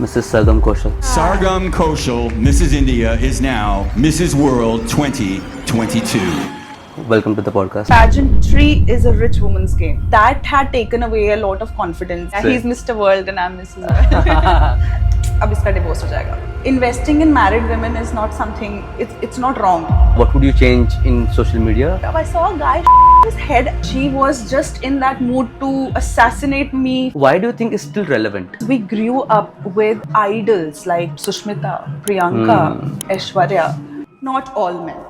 Mrs. Sargam Kaushal. Sargam Kaushal, Mrs. India, is now Mrs. World 2022. Welcome to the podcast. Pageantry is a rich woman's game. That had taken away a lot of confidence. Same. He's Mr. World and I'm Mrs. World. अब इसका divorce हो जाएगा. Investing in married women is not something. It's not wrong. What would you change in social media? I saw a guy his head. She was just in that mood to assassinate me. Why do you think it's still relevant? We grew up with idols like Sushmita, Priyanka, Aishwarya. Not all men.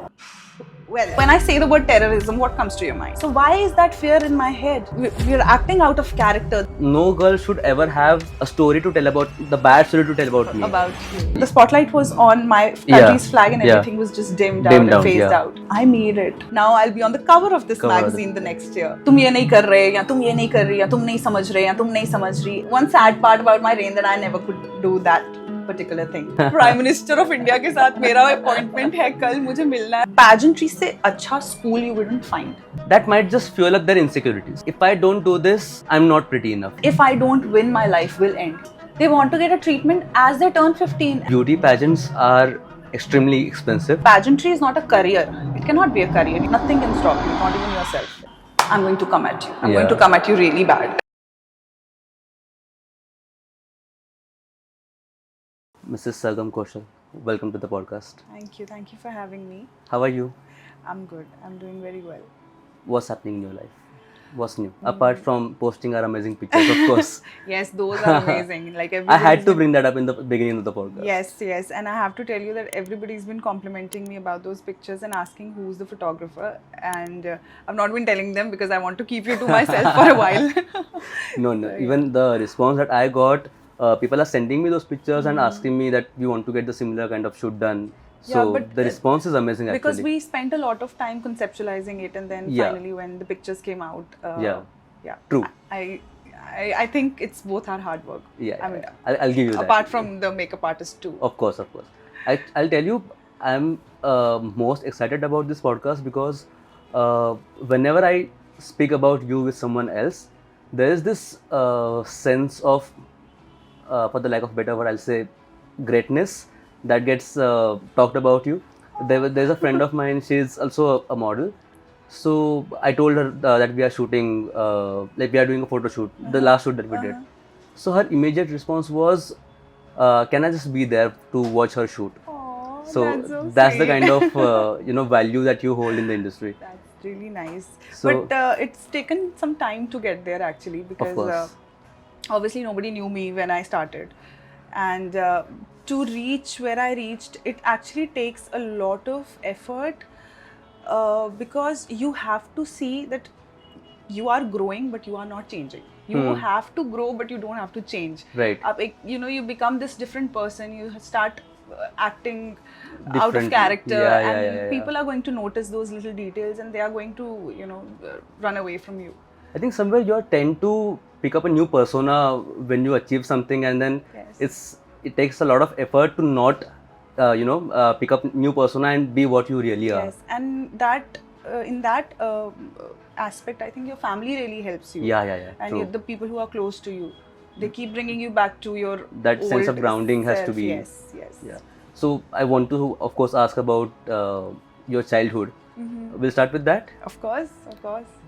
Well, when I say the word terrorism, what comes to your mind? So why is that fear in my head? We're acting out of character. No girl should ever have a story to tell about, the bad story to tell about me. About you. The spotlight was on my country's flag and everything was just dimmed out and phased out. I made it. Now I'll be on the cover of this magazine the next year. तुम ये नहीं कर रहे या तुम ये नहीं कर रही या तुम नहीं समझ रहे या तुम नहीं समझ रही. One sad part about my reign that I never could do that particular thing. Prime Minister of India के साथ मेरा appointment है कल मुझे मिलना है. Pageantry से अच्छा school you wouldn't find. That might just fuel up their insecurities. If I don't do this, I'm not pretty enough. If I don't win, my life will end. They want to get a treatment as they turn 15. Beauty pageants are extremely expensive. Pageantry is not a career. It cannot be a career. Nothing can stop you, not even yourself. I'm going to come at you. I'm going to come at you really bad. Mrs. Sargam Kaushal, welcome to the podcast. Thank you. Thank you for having me. How are you? I'm good. I'm doing very well. What's happening in your life? What's new? Apart from posting our amazing pictures, of course. Yes, those are amazing. Like I had to bring that up in the beginning of the podcast. Yes. And I have to tell you that everybody's been complimenting me about those pictures and asking who's the photographer. And I've not been telling them because I want to keep you to myself for a while. No. Even the response that I got, people are sending me those pictures and asking me that we want to get the similar kind of shoot done. So but the response is amazing actually. Because we spent a lot of time conceptualizing it and then finally when the pictures came out. True. I think it's both our hard work. I mean, I'll give you that. Apart from the makeup artist too. Of course. I'll tell you, I'm most excited about this podcast because whenever I speak about you with someone else, there is this sense of, for the lack of a better word, I'll say greatness that gets talked about you. There's a friend of mine, she's also a model. So I told her that we are shooting, like we are doing a photo shoot, the last shoot that we did. So her immediate response was, can I just be there to watch her shoot? Aww, So that's the kind of value that you hold in the industry. That's really nice. So, but it's taken some time to get there actually because obviously nobody knew me when I started. And to reach where I reached, it actually takes a lot of effort because you have to see that you are growing but you are not changing. You have to grow but you don't have to change. Right. You become this different person, you start acting Different. out of character and people are going to notice those little details and they are going to run away from you. I think somewhere you tend to pick up a new persona when you achieve something, and then it takes a lot of effort to not pick up new persona and be what you really are. Yes, and that in that aspect, I think your family really helps you. Yeah. And the people who are close to you, they keep bringing you back to your that sense of grounding self. has to be. Yes. Yeah. So I want to, of course, ask about your childhood. We'll start with that. Of course.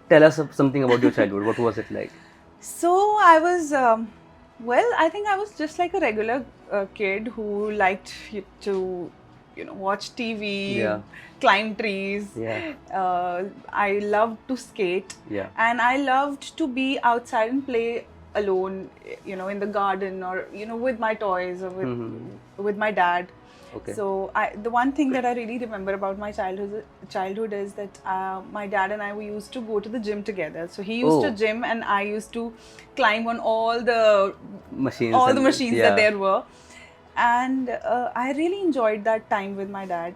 Tell us something about your childhood. What was it like? So I was, I think I was just like a regular kid who liked to, watch TV, climb trees. I loved to skate. And I loved to be outside and play alone, in the garden or, with my toys or with my dad. Okay. So the one thing that I really remember about my childhood is that my dad and we used to go to the gym together. So he used to gym and I used to climb on all the machines that there were. And I really enjoyed that time with my dad.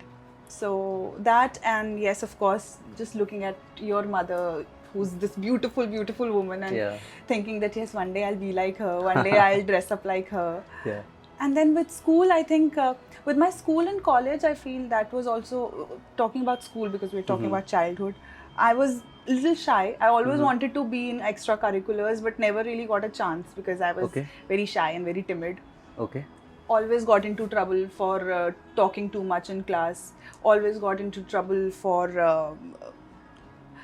So that, and yes, of course, just looking at your mother, who's this beautiful woman, and thinking that yes, one day I'll be like her, one day I'll dress up like her. And then with school, I think with my school and college, I feel that was also talking about school because we're talking about childhood. I was a little shy. I always wanted to be in extracurriculars but never really got a chance because I was very shy and very timid. Okay. Always got into trouble for talking too much in class. Always got into trouble for.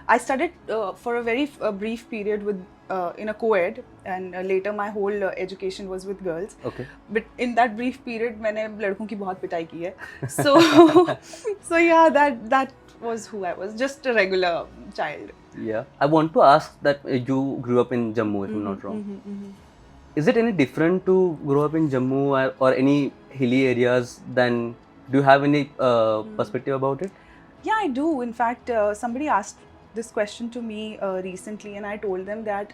I studied for a very brief period with in a co-ed, and later my whole education was with girls. Okay. But in that brief period, मैंने लड़कों की बहुत पिटाई की है. So, so yeah, that was who I was. Just a regular child. Yeah. I want to ask that you grew up in Jammu, if I'm not wrong. Is it any different to grow up in Jammu or any hilly areas than? Do you have any perspective about it? Yeah, I do. In fact, somebody asked this question to me recently, and I told them that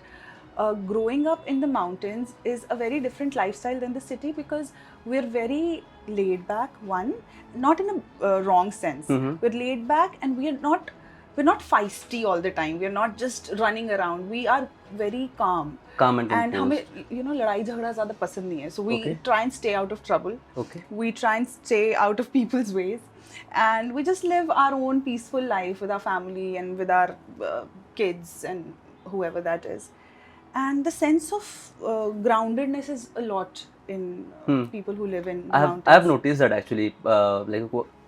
growing up in the mountains is a very different lifestyle than the city, because we're very laid back. One, not in a wrong sense. We're laid back, and we're not feisty all the time. We're not just running around. We are very calm. Calm and And composed. हमें लड़ाई झगड़ा ज़्यादा पसंद नहीं है. So we Okay. try and stay out of trouble. Okay. We try and stay out of people's ways, and we just live our own peaceful life with our family and with our kids and whoever that is. And the sense of groundedness is a lot in people who live in mountains. I have noticed that actually.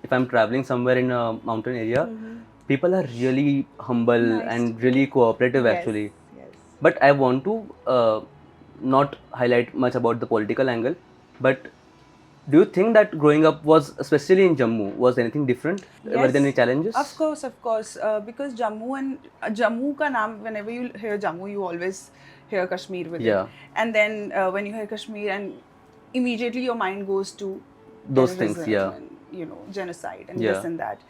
If I'm traveling somewhere in a mountain area, people are really humble Nice. and really cooperative Yes, actually. yes. But I want to not highlight much about the political angle. But do you think that growing up was, especially in Jammu, was anything different? Were Yes. there any challenges? Of course, because Jammu ka naam, whenever you hear Jammu, you always hear Kashmir with Yeah. it. And then when you hear Kashmir, and immediately your mind goes to Those things, terrorism yeah. and, you know, genocide and Yeah. this and that.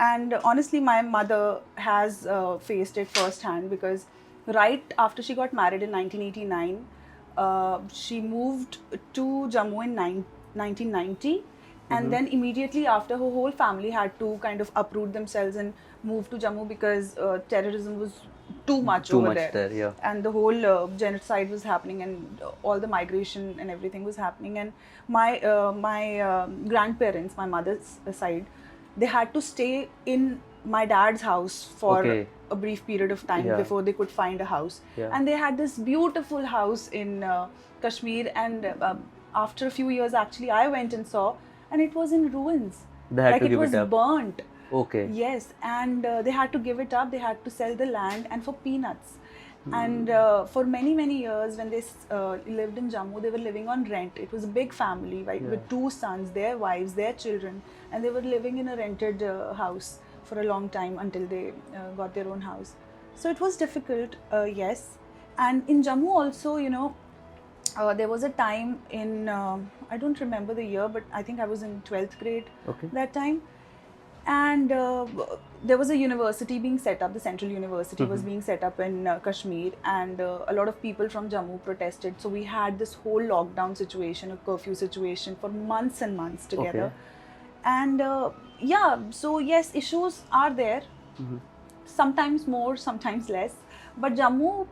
And honestly, my mother has faced it firsthand, because right after she got married in 1989, she moved to Jammu in 1990, and then immediately after, her whole family had to kind of uproot themselves and move to Jammu, because terrorism was too much Too over much there. there, yeah. And the whole genocide was happening, and all the migration and everything was happening. And my grandparents, my mother's side, they had to stay in my dad's house for Okay. a brief period of time Yeah. before they could find a house. Yeah. And they had this beautiful house in Kashmir, and after a few years, actually, I went and saw, and it was in ruins. They had like to give was it up. burnt. Okay. Yes, and they had to give it up. They had to sell the land, and for peanuts. And for many years, when they lived in Jammu, they were living on rent. It was a big family, right, with 2 sons, their wives, their children, and they were living in a rented house for a long time until they got their own house. So it was difficult, yes. And in Jammu also, you know, there was a time in I don't remember the year, but I think I was in 12th grade Okay. that time. And there was a university being set up. The Central University was being set up in Kashmir, and a lot of people from Jammu protested. So we had this whole lockdown situation, a curfew situation for months and months together. Okay. And yeah, so yes, issues are there. Sometimes more, sometimes less. But Jammu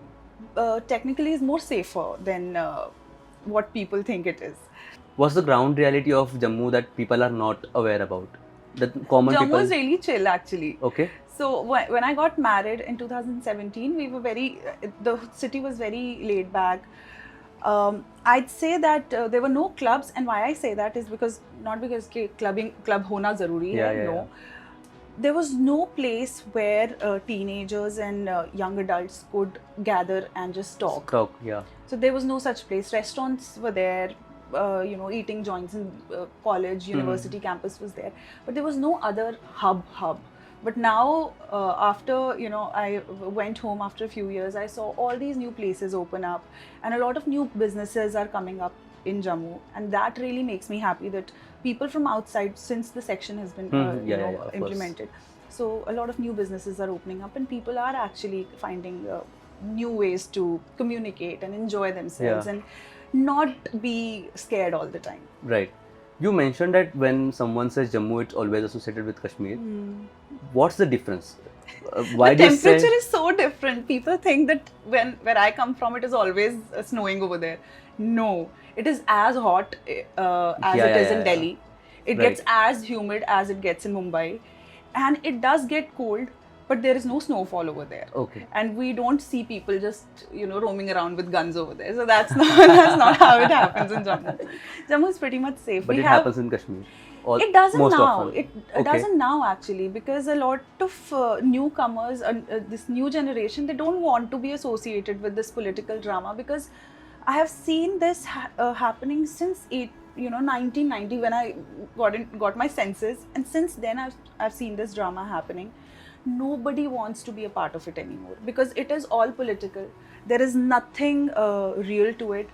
technically is more safer than what people think it is. What's the ground reality of Jammu that people are not aware about? The common Jammu people. is really chill, actually. Okay. So when I got married in 2017, we were the city was very laid back. I'd say that there were no clubs, and why I say that is because not because club hona zaruri hai, Yeah, no. There was no place where teenagers and young adults could gather and just talk. Yeah. So there was no such place. Restaurants were there, you know, eating joints in college, university campus was there. But there was no other hub. But now, after, you know, I went home after a few years, I saw all these new places open up, and a lot of new businesses are coming up in Jammu. And that really makes me happy that people from outside, since the section has been of implemented, so a lot of new businesses are opening up, and people are actually finding new ways to communicate and enjoy themselves and not be scared all the time. Right. You mentioned that when someone says Jammu, it's always associated with Kashmir. What's the difference? Why The do you say? temperature is so different. People think that where I come from, it is always snowing over there. No, it is as hot as it is in Delhi. It Right. gets as humid as it gets in Mumbai, and it does get cold. but there is no snowfall over there. Okay. And we don't see people just, roaming around with guns over there. So that's not how it happens in Jammu. Jammu is pretty much safe. But it happens in Kashmir. It doesn't most now. often. It Okay. doesn't now actually, because a lot of newcomers, this new generation, they don't want to be associated with this political drama, because I have seen this happening since 1990 when I got my senses, and since then I've seen this drama happening. Nobody wants to be a part of it anymore because it is all political. There is nothing real to it.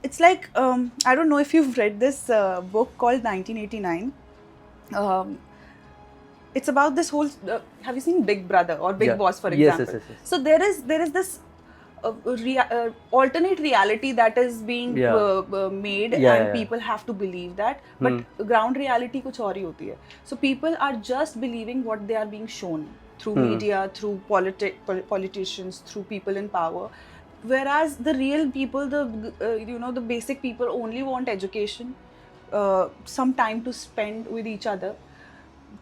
It's like I don't know if you've read this book called 1989. It's about this whole. Have you seen Big Brother or Big Yeah. Boss, for Yes, example? yes. So there is this alternate reality that is being made, and people have to believe that. But ground reality kuch aur hi hoti hai. So people are just believing what they are being shown through media, through politicians, through people in power. Whereas the real people, the basic people only want education, some time to spend with each other.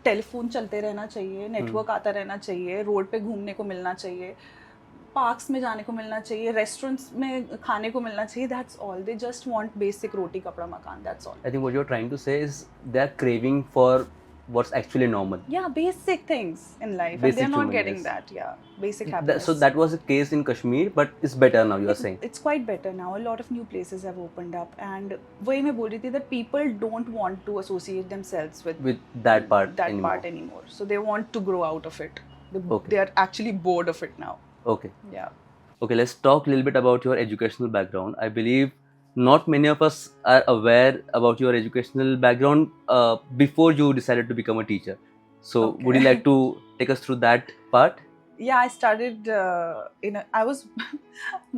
Telephone चलते रहना चाहिए, network आता रहना चाहिए, road पे घूमने को मिलना चाहिए, पार्क्स में जाने को मिलना चाहिए, रेस्टोरेंट्स में खाने को मिलना चाहिए. That's all. They just want basic roti kapda makan. That's all. I think what you're trying to say is they're craving for what's actually normal. Yeah, basic things in life, Basic and they're not human, getting yes. that. Yeah, basic happiness. So that was the case in Kashmir, but it's better now, you are saying. It's quite better now. A lot of new places have opened up, and वही मैं बोल रही थी that people don't want to associate themselves with that part anymore. So they want to grow out of it. Okay. They are actually bored of it now. Okay. Yeah. Okay, let's talk a little bit about your educational background. I believe not many of us are aware about your educational background before you decided to become a teacher. So Okay. would you like to take us through that part? Yeah, I started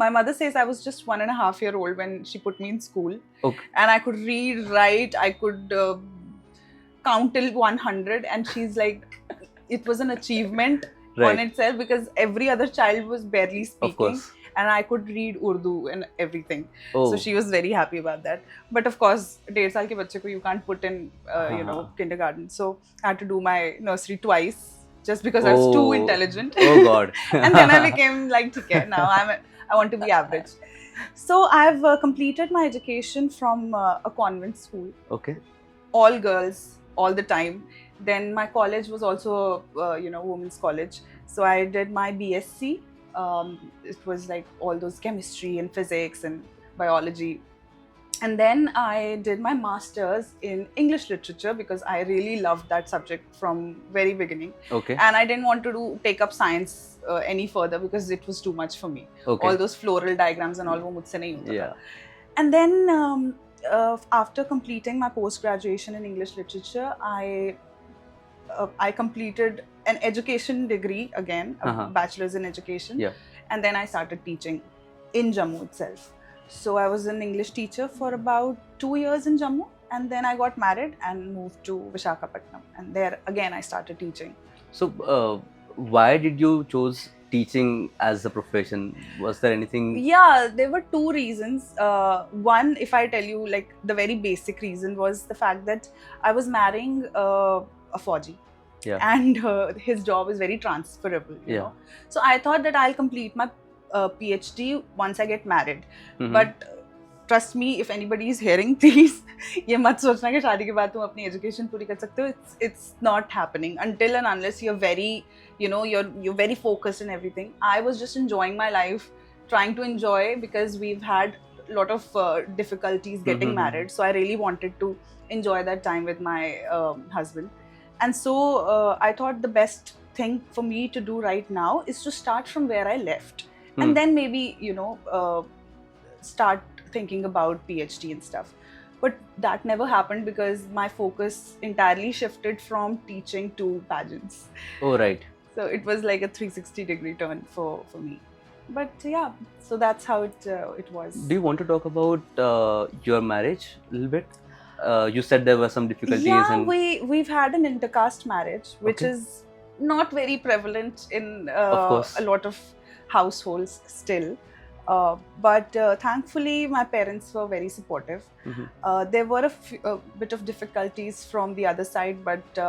my mother says I was just 1.5 years old when she put me in school. Okay. And I could read, write, I could count till 100, and she's like, it was an achievement Right. on itself, because every other child was barely speaking. Of course. And I could read Urdu and everything. Oh. So she was very happy about that. But of course, 1.5 saal ke bachche ko you can't put in, kindergarten. So I had to do my nursery twice, just because I was too intelligent. Oh God. And then I became like, okay, now I want to be average. So I've completed my education from a convent school, Okay. all girls, all the time. Then my college was also, women's college. So I did my BSc. It was like all those chemistry and physics and biology. And then I did my master's in English literature, because I really loved that subject from very beginning. Okay. And I didn't want to take up science any further, because it was too much for me. Okay. All those floral diagrams and all, wo mujhse nahi hota tha. Yeah. And then after completing my post-graduation in English literature, I completed an education degree again, a bachelor's in education. Yeah. And then I started teaching in Jammu itself. So I was an English teacher for about 2 years in Jammu, and then I got married and moved to Visakhapatnam, and there again I started teaching. So why did you choose teaching as a profession? Was there anything? Yeah, there were two reasons. One, if I tell you, like the very basic reason was the fact that I was marrying a Fauji. Yeah. And his job is very transferable, you know. So I thought that I'll complete my PhD once I get married. Mhm. But trust me, if anybody is hearing, please, ये मत सोचना कि शादी के बाद तुम अपनी education पूरी कर सकते हो. It's not happening until and unless you're very, you're very focused and everything. I was just enjoying my life, trying to enjoy, because we've had a lot of difficulties getting married. So I really wanted to enjoy that time with my husband. And so I thought the best thing for me to do right now is to start from where I left. And then maybe, start thinking about PhD and stuff. But that never happened, because my focus entirely shifted from teaching to pageants. Oh, right. So it was like a 360-degree turn for me. But yeah, so that's how it was. Do you want to talk about your marriage a little bit? You said there were some difficulties. Yeah, and we've had an intercaste marriage, which Okay. is not very prevalent in Of course. a lot of households still. But thankfully, my parents were very supportive. There were a bit of difficulties from the other side, but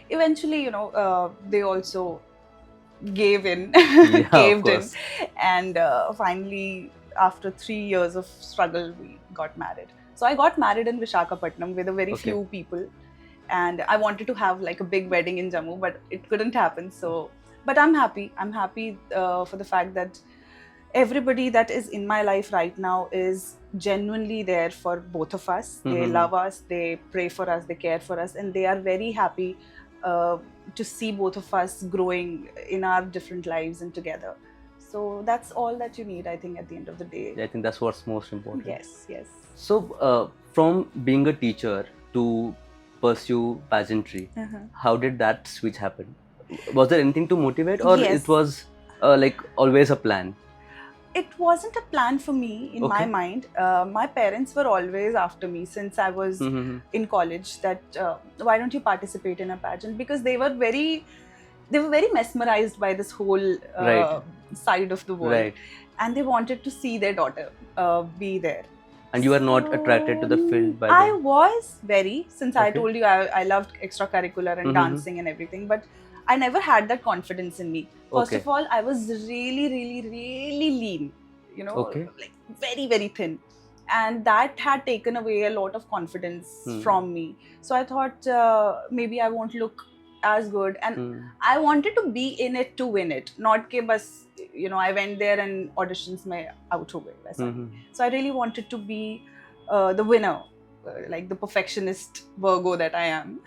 eventually, they also gave in, Yeah, of caved in, course. and finally, after 3 years of struggle, we got married. So I got married in Visakhapatnam with a very Okay. few people, and I wanted to have like a big wedding in Jammu, but it couldn't happen. So, but I'm happy. I'm happy for the fact that everybody that is in my life right now is genuinely there for both of us. They love us, they pray for us, they care for us, and they are very happy to see both of us growing in our different lives and together. So that's all that you need, I think, at the end of the day. I think that's what's most important. Yes, yes. So, from being a teacher to pursue pageantry, how did that switch happen? Was there anything to motivate, or Yes. it was like always a plan? It wasn't a plan for me in my Okay. mind. My parents were always after me since I was in college that why don't you participate in a pageant, because they were very mesmerized by this whole Right. side of the world, Right. and they wanted to see their daughter be there. And you were not attracted to the field by I then? was very, since I Okay. told you I loved extracurricular and dancing and everything, but I never had that confidence in me. First Okay. of all, I was really, really, really lean, Okay. like very, very thin. And that had taken away a lot of confidence from me. So I thought maybe I won't look as good. And I wanted to be in it to win it. Not ke bas, I went there and auditions mein out ho gaye. वैसा नहीं. So I really wanted to be the winner, like the perfectionist Virgo that I am.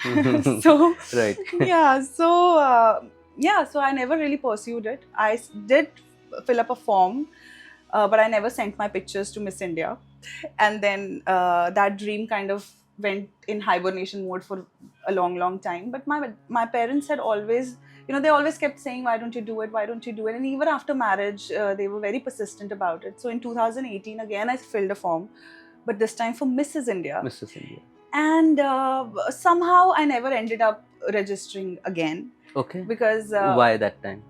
So Right. so I never really pursued it. I did fill up a form, but I never sent my pictures to Miss India. And then that dream kind of went in hibernation mode for a long, long time. But my parents had always, they always kept saying, why don't you do it? Why don't you do it? And even after marriage, they were very persistent about it. So in 2018, again, I filled a form, but this time for Mrs. India. Mrs. India. And somehow I never ended up registering again. Okay. Because why that time?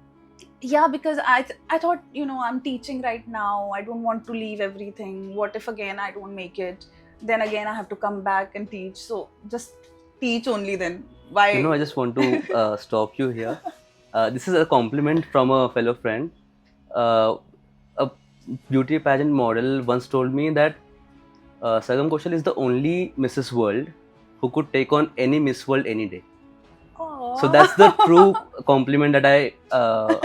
yeah, because I thought, I'm teaching right now. I don't want to leave everything. What if again I don't make it? Then again I have to come back and teach. So just teach only then. Why? I just want to stop you here. This is a compliment from a fellow friend. A beauty pageant model once told me that Sagam Kaushal is the only Mrs. World who could take on any Miss World any day. Aww. So that's the true compliment that I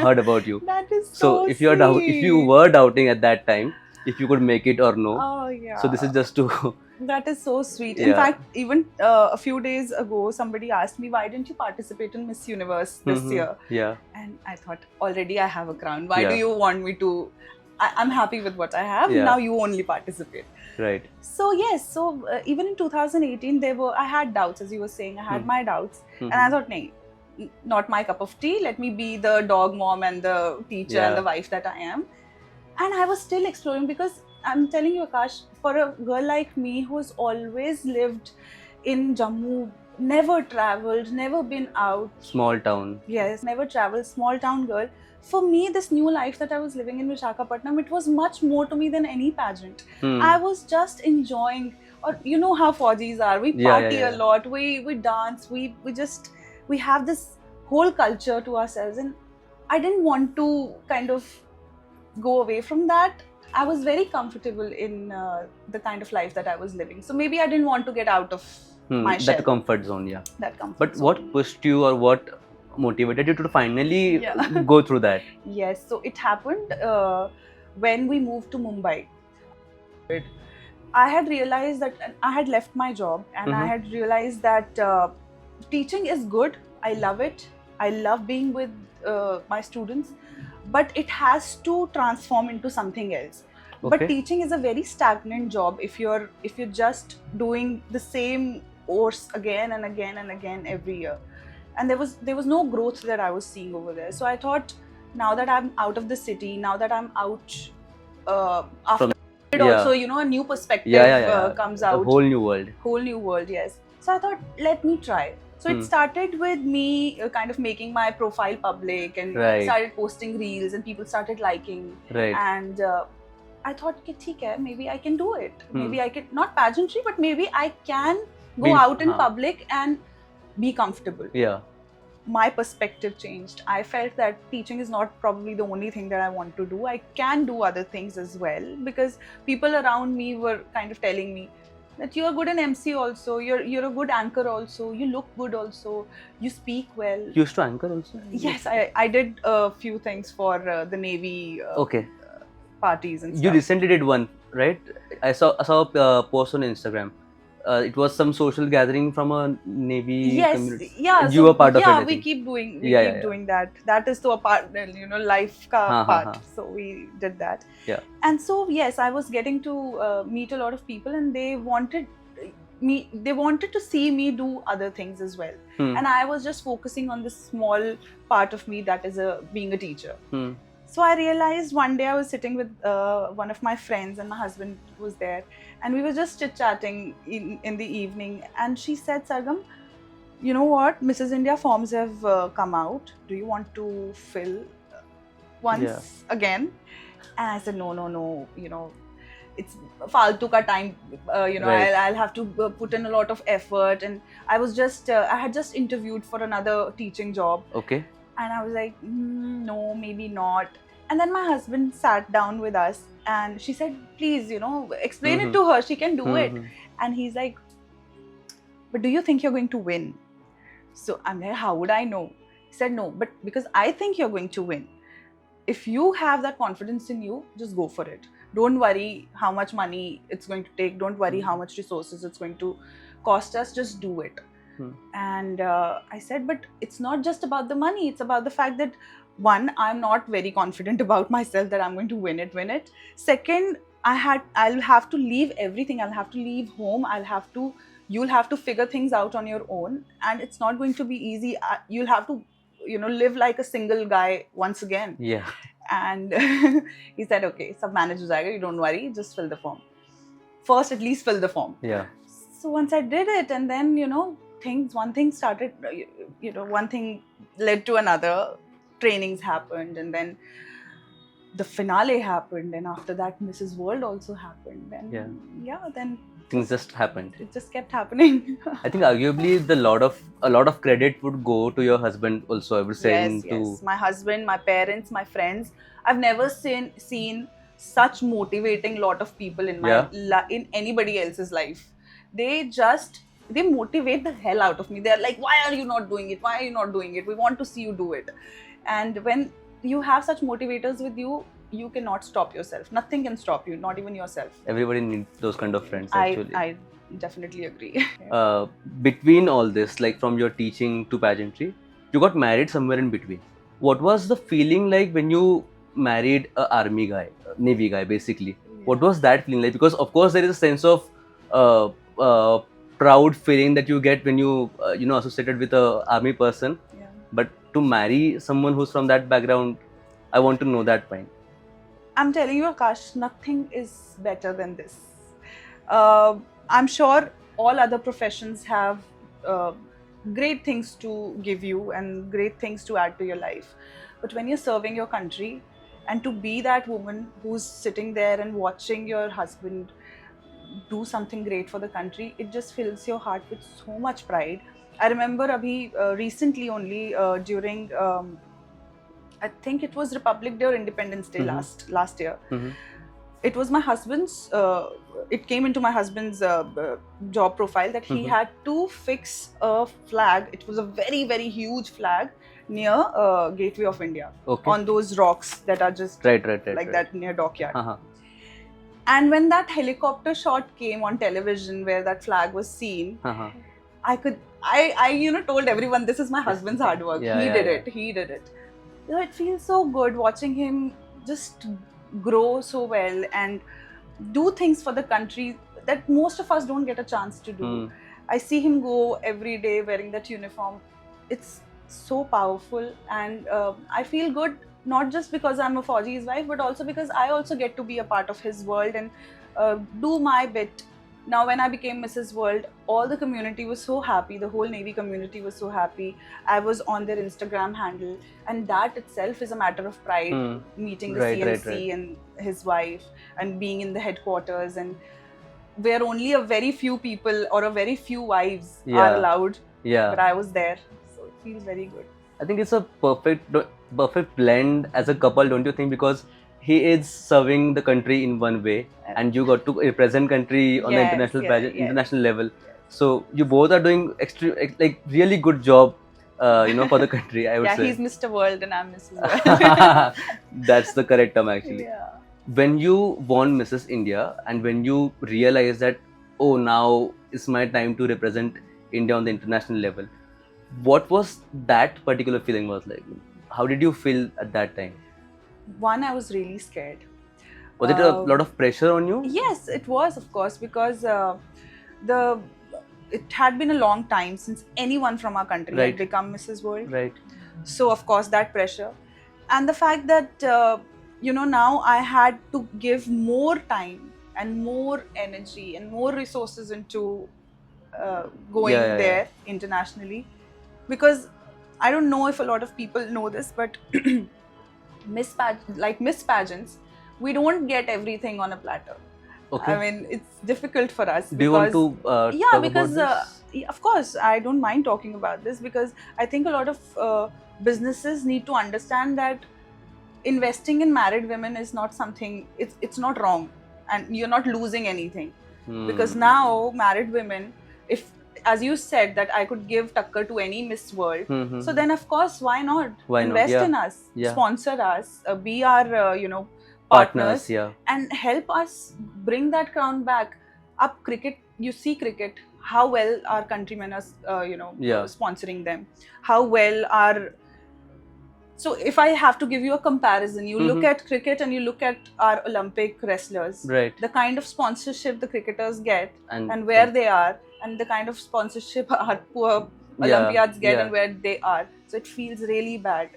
heard about you. That is So if you sweet. were doubting at that time if you could make it or no, Oh yeah. so this is just to That is so sweet. In Yeah. fact, even a few days ago, somebody asked me, why didn't you participate in Miss Universe this year? Yeah. And I thought, already I have a crown. Why Yeah. do you want me to? I'm happy with what I have. Yeah. Now you only participate. Right. So yes, even in 2018, I had doubts, as you were saying. I had my doubts, and I thought, nahin, not my cup of tea. Let me be the dog mom and the teacher and Yeah. the wife that I am. And I was still exploring, because I'm telling you, Akash, for a girl like me who's always lived in Jammu, never traveled, never been out. Small town. Yes, never traveled, small town girl. For me, this new life that I was living in Visakhapatnam, it was much more to me than any pageant. I was just enjoying, or you know how Fauji's are. We party a lot, we dance, we have this whole culture to ourselves, and I didn't want to kind of go away from that. I was very comfortable in the kind of life that I was living. So maybe I didn't want to get out of my shell. That comfort zone, yeah. That comfort But zone. what pushed you, or what motivated you to finally Yeah. go through that? Yes, so it happened when we moved to Mumbai. I had realized that I had left my job, and I had realized that teaching is good. I love it. I love being with my students, but it has to transform into something else. But Okay. teaching is a very stagnant job if you're just doing the same course again and again and again every year. And there was no growth that I was seeing over there. So I thought, now that I'm out of the city, now that I'm out after it yeah. also, a new perspective comes A out. whole new world. Whole new world, yes. So I thought, let me try. So it started with me kind of making my profile public, and Right. started posting reels, and people started liking. Right. And I thought कि ठीक है, maybe I can do it. Maybe I can, not pageantry, but maybe I can go out in public and be comfortable. Yeah. My perspective changed. I felt that teaching is not probably the only thing that I want to do. I can do other things as well, because people around me were kind of telling me that you're good in MC also, you're a good anchor also, you look good also, you speak well. You used to anchor also? Yes, I did a few things for the Navy Okay. parties and stuff. You recently did one, right? I saw a post on Instagram. It was some social gathering from a Navy community. Yeah, and you were part of it. Yeah, I we think. keep doing doing that. That is to a part, life ka part. So we did that. Yeah. And so yes, I was getting to meet a lot of people, and they wanted to see me do other things as well. And I was just focusing on this small part of me, that is being a teacher. So I realized one day I was sitting with one of my friends, and my husband was there, and we were just chit-chatting in the evening, and she said, Sargam, you know what, Mrs. India forms have come out. Do you want to fill once again? And I said, no, it's faltu ka time, Right. I'll have to put in a lot of effort. And I was just, I had just interviewed for another teaching job. Okay. And I was like, no, maybe not. And then my husband sat down with us, and she said, please, explain it to her. She can do it. And he's like, but do you think you're going to win? So I'm like, how would I know? He said, no, but because I think you're going to win. If you have that confidence in you, just go for it. Don't worry how much money it's going to take. Don't worry how much resources it's going to cost us. Just do it. And I said, but it's not just about the money. It's about the fact that, one, I'm not very confident about myself that I'm going to win it. Second, I'll have to leave everything. I'll have to leave home. You'll have to figure things out on your own, and it's not going to be easy. You'll have to, live like a single guy once again. Yeah. And he said, okay, sab manage ho jayega. You don't worry. Just fill the form. First, at least fill the form. Yeah. So once I did it, and then, one thing started, one thing led to another. Trainings happened, and then the finale happened, and after that Mrs. World also happened, and then Things just happened. it just kept happening. I think arguably a lot of credit would go to your husband also, I would say. Yes. My husband, my parents, my friends. I've never seen such motivating lot of people in in anybody else's life. They motivate the hell out of me. They're like, why are you not doing it? Why are you not doing it? We want to see you do it. And when you have such motivators with you, you cannot stop yourself. Nothing can stop you, not even yourself. Everybody needs those kind of friends, actually. I definitely agree. Between all this, like from your teaching to pageantry, you got married somewhere in between. What was the feeling like when you married a army guy, Navy guy, basically? What was that feeling like? Because of course there is a sense of proud feeling that you get when you associated with a army person. Yeah. But to marry someone who's from that background, I want to know that point. I'm telling you, Akash, nothing is better than this. I'm sure all other professions have great things to give you and great things to add to your life. But when you're serving your country, and to be that woman who's sitting there and watching your husband do something great for the country, it just fills your heart with so much pride. I remember recently only during I think it was Republic Day or Independence Day last year. It was my husband's, it came into my husband's job profile that he had to fix a flag. It was a very, very huge flag near Gateway of India, on those rocks that are just that near Dockyard. And when that helicopter shot came on television where that flag was seen, I told everyone, this is my husband's hard work. He did it. It feels so good watching him just grow so well and do things for the country that most of us don't get a chance to do. I see him go every day wearing that uniform. It's so powerful, and I feel good, not just because I'm a Fauji's wife, but also because I also get to be a part of his world and do my bit Now when I became Mrs. World, all the community was so happy, the whole Navy community was so happy. I was on their Instagram handle, and that itself is a matter of pride, meeting the CNC and his wife and being in the headquarters, and where only a very few people or a very few wives are allowed, but I was there, so it feels very good. I think it's a perfect blend as a couple, don't you think? Because he is serving the country in one way, and you got to represent country on the international level. So you both are doing really good job, for the country, I would say. He's Mr. World and I'm Mrs. World. That's the correct term, actually. When you won Mrs. India, and when you realize that, oh, now is my time to represent India on the international level, what was that particular feeling was like? How did you feel at that time? One, I was really scared. Was it a lot of pressure on you? Yes, it was, of course, because it had been a long time since anyone from our country had become Mrs. World. Right. So, of course, that pressure. And the fact that, now I had to give more time and more energy and more resources into going there internationally. Because I don't know if a lot of people know this, but Miss pageants, we don't get everything on a platter. Okay. I mean, it's difficult for us. Do you want to talk about this? Of course, I don't mind talking about this, because I think a lot of businesses need to understand that investing in married women is not something, it's not wrong, and you're not losing anything. Because now married women, if, as you said, that I could give Takkar to any Miss World, so then of course, why not? Invest in us, sponsor us, be our partners, and help us bring that crown back. Up cricket, you see cricket, how well our countrymen are sponsoring them, how well our. So if I have to give you a comparison, you look at cricket and you look at our Olympic wrestlers, the kind of sponsorship the cricketers get and where they are, and the kind of sponsorship our poor Olympiads get and where they are. So it feels really bad,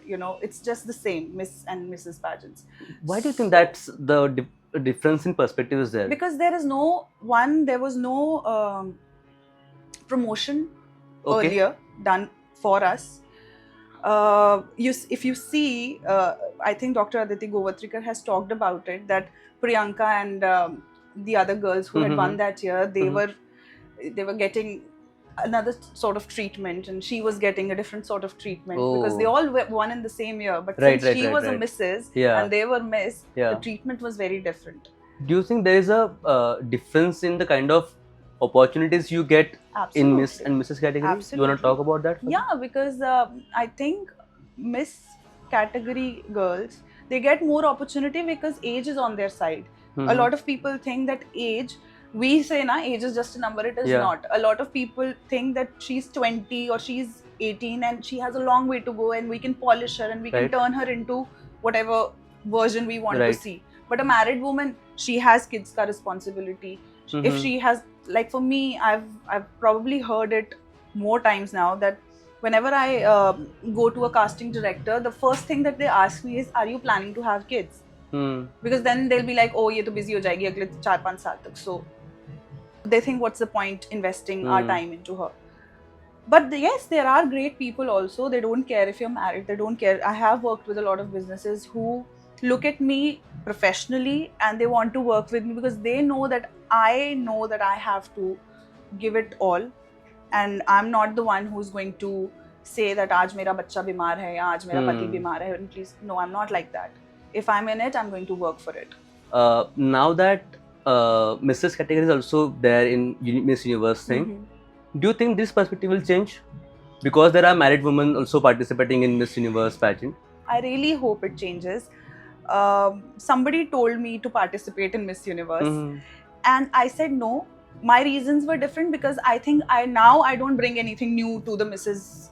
it's just the same, Miss and Mrs. pageants. Why do you think that's the difference in perspective is there? Because there was no promotion earlier done for us. If you see, I think Dr. Aditi Govatrikar has talked about it, that Priyanka and the other girls who had won that year, they were getting another sort of treatment, and she was getting a different sort of treatment, because they all won in the same year. But since she was a Mrs. and they were Miss, the treatment was very different. Do you think there is a difference in the kind of opportunities you get in Miss and Mrs. category? Absolutely. You want to talk about that? Yeah, because I think Miss category girls, they get more opportunity because age is on their side. A lot of people think that age, we say age is just a number, it is not. A lot of people think that she's 20 or she's 18 and she has a long way to go, and we can polish her and we can turn her into whatever version we want to see. But a married woman, she has kids ka responsibility. If she has, like for me, I've probably heard it more times now, that whenever I go to a casting director, the first thing that they ask me is, are you planning to have kids? Because then they'll be like, oh, ye to busy ho jayegi agle 4-5 saal tak. So they think, what's the point investing our time into her? But yes, there are great people also. They don't care if you're married. They don't care. I have worked with a lot of businesses who look at me professionally and they want to work with me because they know that I have to give it all, and I'm not the one who's going to say that aaj mera bachcha bimar hai ya aaj mera pati bimar hai, and please, no, I'm not like that. If I'm in it, I'm going to work for it. Now that Mrs. category is also there in Miss Universe thing, do you think this perspective will change? Because there are married women also participating in Miss Universe pageant. I really hope it changes. Somebody told me to participate in Miss Universe, and I said no. My reasons were different because I think I don't bring anything new to the Miss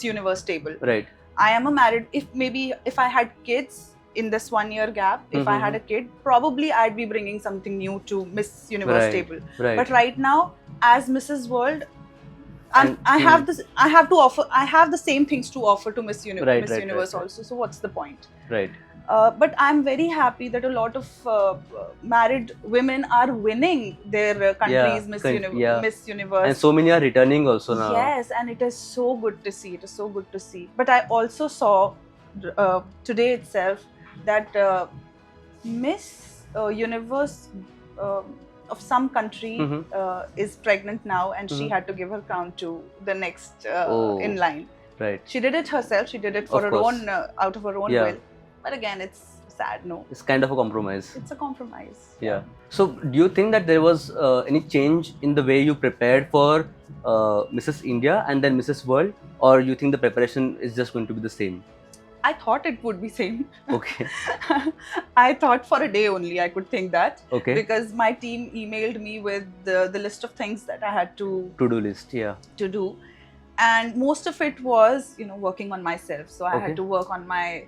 Universe table. Right. I am a married. If I had kids in this 1 year gap, if I had a kid, probably I'd be bringing something new to Miss Universe table. Right. But right now, as Mrs. World, I have the same things to offer to Miss Universe also. So what's the point? Right. But I'm very happy that a lot of married women are winning their countries Miss Universe. And so many are returning also now. Yes, and it is so good to see. It is so good to see. But I also saw today itself that Miss Universe of some country is pregnant now, and she had to give her crown to the next in line. Right. She did it herself. She did it for her own, out of her own will. But again, it's sad. No. It's kind of a compromise. It's a compromise. Yeah. So, do you think that there was any change in the way you prepared for Mrs. India and then Mrs. World, or you think the preparation is just going to be the same? I thought it would be same. Okay. I thought for a day only I could think that. Okay. Because my team emailed me with the list of things that I had to-do list, yeah. To do. And most of it was, working on myself. So I had to work on my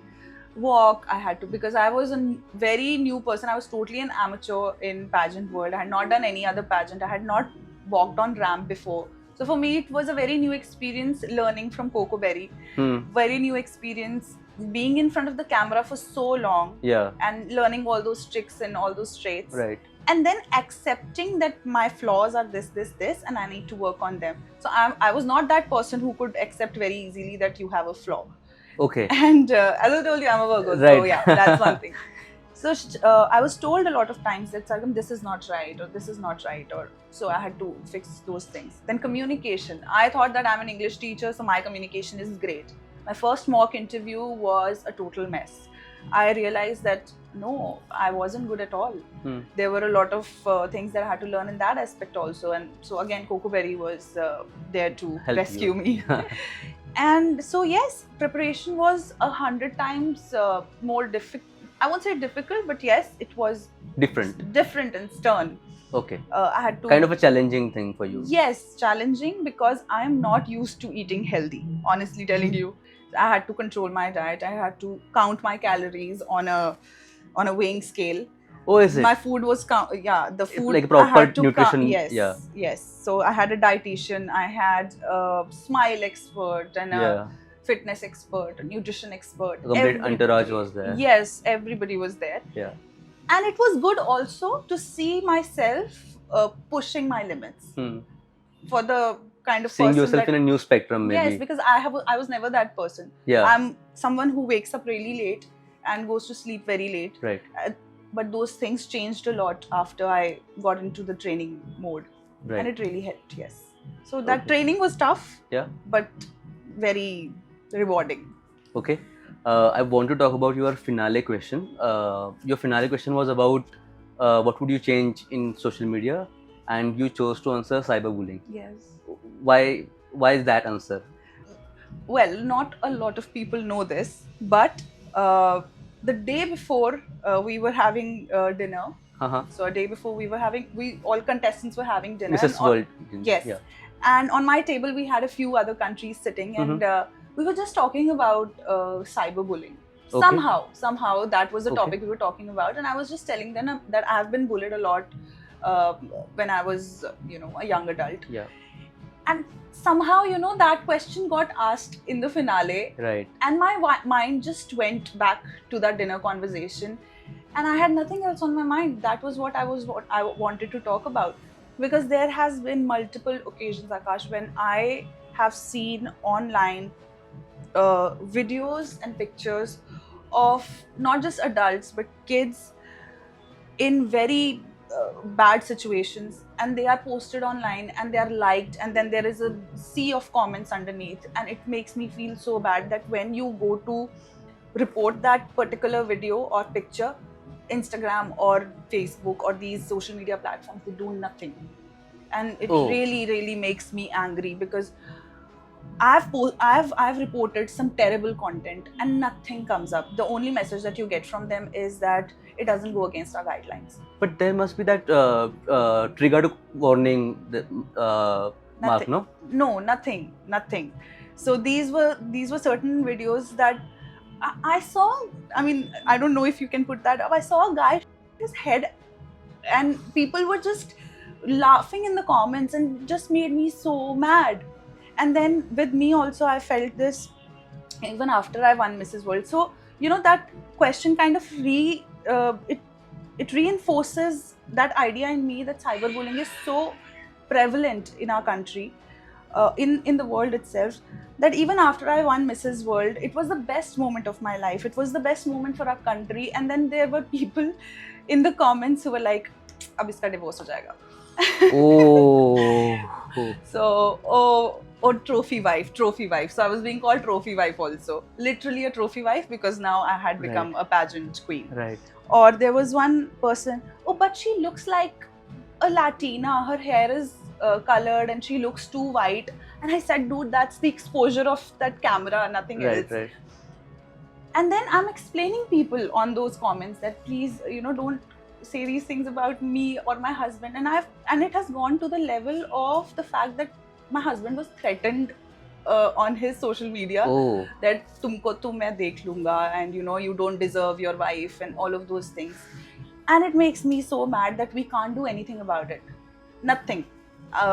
walk. I had to, because I was a very new person. I was totally an amateur in pageant world. I had not done any other pageant. I had not walked on ramp before. So for me, it was a very new experience learning from Coco Berry. Very new experience being in front of the camera for so long. Yeah. And learning all those tricks and all those traits. Right. And then accepting that my flaws are this, and I need to work on them. So I was not that person who could accept very easily that you have a flaw. Okay. And as I told you, I'm a Virgo. Right. So yeah, that's one thing. So I was told a lot of times that Sargam, this is not right, or this is not right, or so I had to fix those things. Then communication. I thought that I'm an English teacher, so my communication is great. My first mock interview was a total mess. I realized that no, I wasn't good at all. There were a lot of things that I had to learn in that aspect also. And so again, Coco Berry was there to rescue me. And so yes, preparation was 100 times more difficult. I won't say difficult, but yes, it was different and stern. Okay. I had to, kind of a challenging thing for you. Yes, challenging because I am not used to eating healthy, honestly telling you. I had to control my diet. I had to count my calories on a weighing scale. Oh, is it? My food was the food, it's like proper nutrition. Yes. So I had a dietitian, I had a smile expert and a fitness expert, a nutrition expert. The complete entourage was there. Yes, everybody was there. Yeah. And it was good also to see myself pushing my limits for the kind of seeing person yourself in a new spectrum, maybe. Yes, because I was never that person. Yeah. I'm someone who wakes up really late and goes to sleep very late. Right. But those things changed a lot after I got into the training mode. Right. And it really helped, yes. So that training was tough, but very rewarding. Okay. I want to talk about your finale question. Your finale question was about what would you change in social media, and you chose to answer cyberbullying. Yes. Why is that answer? Well, not a lot of people know this, but the day before we were having dinner. So a day before we all contestants were having dinner. Mrs. World. Yes. Yeah. And on my table we had a few other countries sitting, and we were just talking about cyberbullying. Okay. Somehow that was the topic we were talking about, and I was just telling them that I have been bullied a lot when I was, a young adult. Yeah. And somehow, that question got asked in the finale. Right. And my mind just went back to that dinner conversation, and I had nothing else on my mind. That was what I wanted to talk about, because there has been multiple occasions, Akash, when I have seen online videos and pictures of not just adults but kids in very bad situations, and they are posted online and they are liked, and then there is a sea of comments underneath, and it makes me feel so bad that when you go to report that particular video or picture, Instagram or Facebook or these social media platforms, they do nothing. And it really makes me angry, because I've reported some terrible content and nothing comes up. The only message that you get from them is that it doesn't go against our guidelines. But there must be that triggered warning mark, no? No, nothing. So these were certain videos that I saw. I mean, I don't know if you can put that up. I saw a guy his head, and people were just laughing in the comments, and just made me so mad. And then with me also, I felt this even after I won Mrs. World. So that question kind of it reinforces that idea in me that cyberbullying is so prevalent in our country, in the world itself, that even after I won Mrs. World, it was the best moment of my life. It was the best moment for our country. And then there were people in the comments who were like, "Ab iska divorce ho jayega." Oh. So, oh, trophy wife. So I was being called trophy wife also. Literally a trophy wife, because now I had become a pageant queen. Right. Or there was one person, "Oh, but she looks like a Latina. Her hair is colored and she looks too white." And I said, "Dude, that's the exposure of that camera, nothing else." Right. And then I'm explaining people on those comments that please, don't say these things about me or my husband. And it has gone to the level of the fact that my husband was threatened on his social media, Oh. that tumko to main dekh lunga, and you don't deserve your wife and all of those things. And it makes me so mad that we can't do anything about it. Nothing.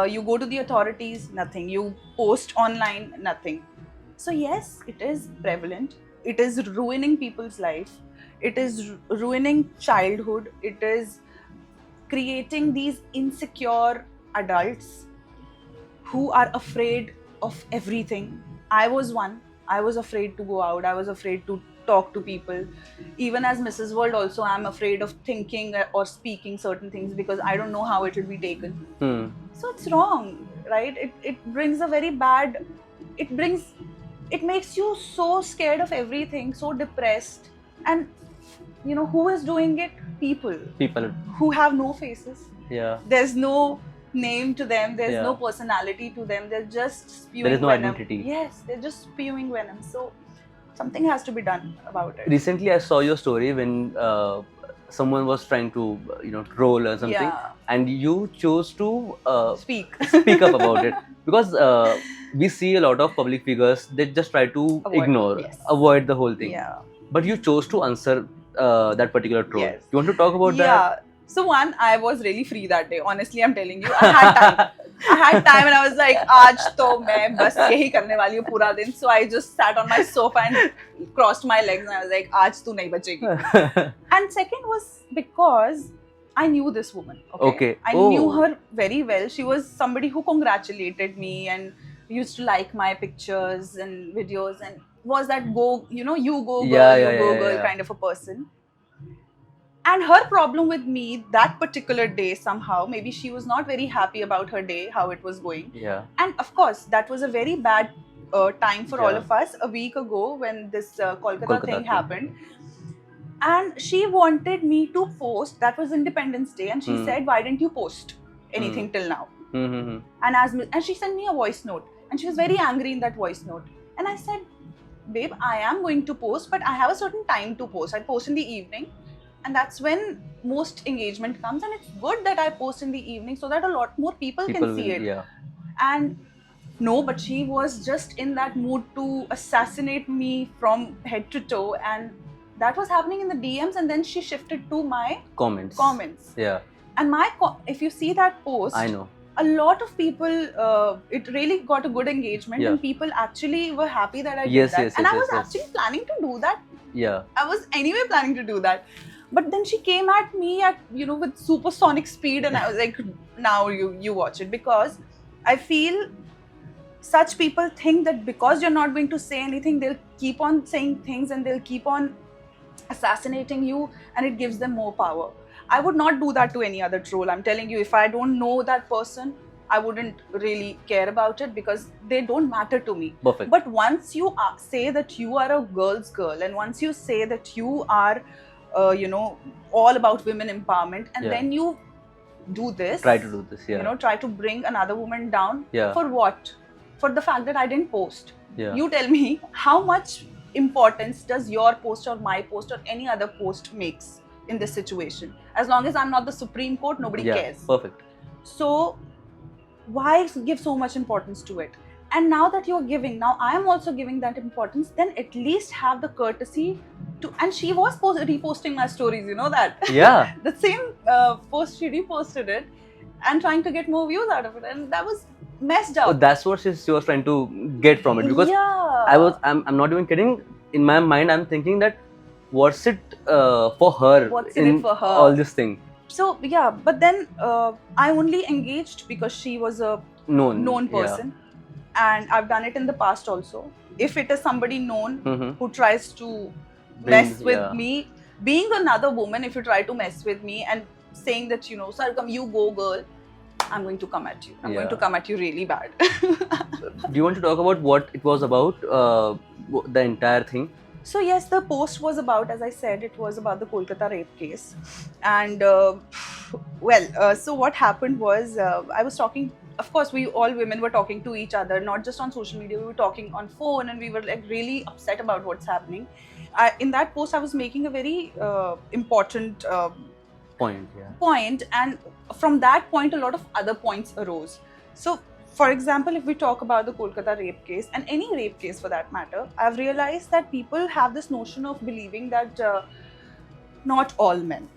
You go to the authorities, nothing. You post online, nothing. So yes, it is prevalent. It is ruining people's life. It is ruining childhood. It is creating these insecure adults who are afraid of everything. I was one. I was afraid to go out. I was afraid to talk to people. Even as Mrs. World also, I'm afraid of thinking or speaking certain things because I don't know how it will be taken. So it's wrong, right? It brings a very bad, it makes you so scared of everything, so depressed. And who is doing it? People who have no faces. Yeah. There's no name to them, there's Yeah. no personality to them, they're just spewing There is no venom. identity. Yes, they're just spewing venom. So something has to be done about it. Recently, I saw your story when someone was trying to, troll or something, Yeah. and you chose to Speak. speak up about it, because we see a lot of public figures, they just try to Avoid, ignore, yes. avoid the whole thing. Yeah. But you chose to answer that particular troll. Yes. You want to talk about that? Yeah. So one, I was really free that day. Honestly, I'm telling you, I had time. And I was like, "Aaj to main bas yahi karne wali hu pura din." So I just sat on my sofa and crossed my legs, and I was like, "Aaj tu nahi bachegi." And second was because I knew this woman. Okay. I knew her very well. She was somebody who congratulated me and used to like my pictures and videos, and was that go, you go girl, Yeah, you go girl yeah. kind of a person. And her problem with me that particular day, somehow, maybe she was not very happy about her day, how it was going. Yeah. And of course, that was a very bad time for all Yeah. of us a week ago when this Kolkata Kolkata thing thing. happened. And she wanted me to post, that was Independence Day, and she said, "Why didn't you post anything till now?" Mm-hmm. And she sent me a voice note, and she was very angry in that voice note. And I said, "Babe, I am going to post, but I have a certain time to post. I post in the evening, and that's when most engagement comes, and it's good that I post in the evening so that a lot more people can see it." Yeah. And no, but she was just in that mood to assassinate me from head to toe, and that was happening in the DMs, and then she shifted to my comments. Yeah. And if you see that post, I know. a lot of people, it really got a good engagement, Yeah. and people actually were happy that I did Yes, that. yes, And yes, I was yes, yes. actually planning to do that. Yeah. I was anyway planning to do that. But then she came at me at, with supersonic speed, and I was like, "Now you watch it." Because I feel such people think that because you're not going to say anything, they'll keep on saying things and they'll keep on assassinating you, and it gives them more power. I would not do that to any other troll. I'm telling you, if I don't know that person, I wouldn't really care about it because they don't matter to me. Perfect. But once you say that you are a girl's girl, and once you say that you are, all about women empowerment, and Yeah. then you do this, Try to do this. Yeah. try to bring another woman down. Yeah. For what? For the fact that I didn't post. Yeah. You tell me, how much importance does your post or my post or any other post makes in this situation? As long as I'm not the Supreme Court, nobody Yeah. cares. Perfect. So why give so much importance to it? And now that you're giving, now I am also giving that importance, then at least have the courtesy to. And she was reposting my stories, you know that? Yeah. The same post, she reposted it and trying to get more views out of it, and that was messed up. So that's what she was trying to get from it, because yeah. I'm not even kidding. In my mind, I'm thinking that what's it for her What's in it for her? all this thing? So yeah, but then I only engaged because she was a known person, and I've done it in the past also. If it is somebody known Mm-hmm. who tries to mess with me, being another woman, if you try to mess with me and saying that, you know, Sargam, you go girl, I'm going to come at you. I'm going to come at you really bad. Do you want to talk about what it was about, the entire thing? So yes, the post was about, as I said, it was about the Kolkata rape case. And so what happened was, I was talking, of course, we all women were talking to each other, not just on social media, we were talking on phone, and we were like really upset about what's happening. In that post, I was making a very important point, and from that point, a lot of other points arose. So, for example, if we talk about the Kolkata rape case, and any rape case for that matter, I've realized that people have this notion of believing that not all men.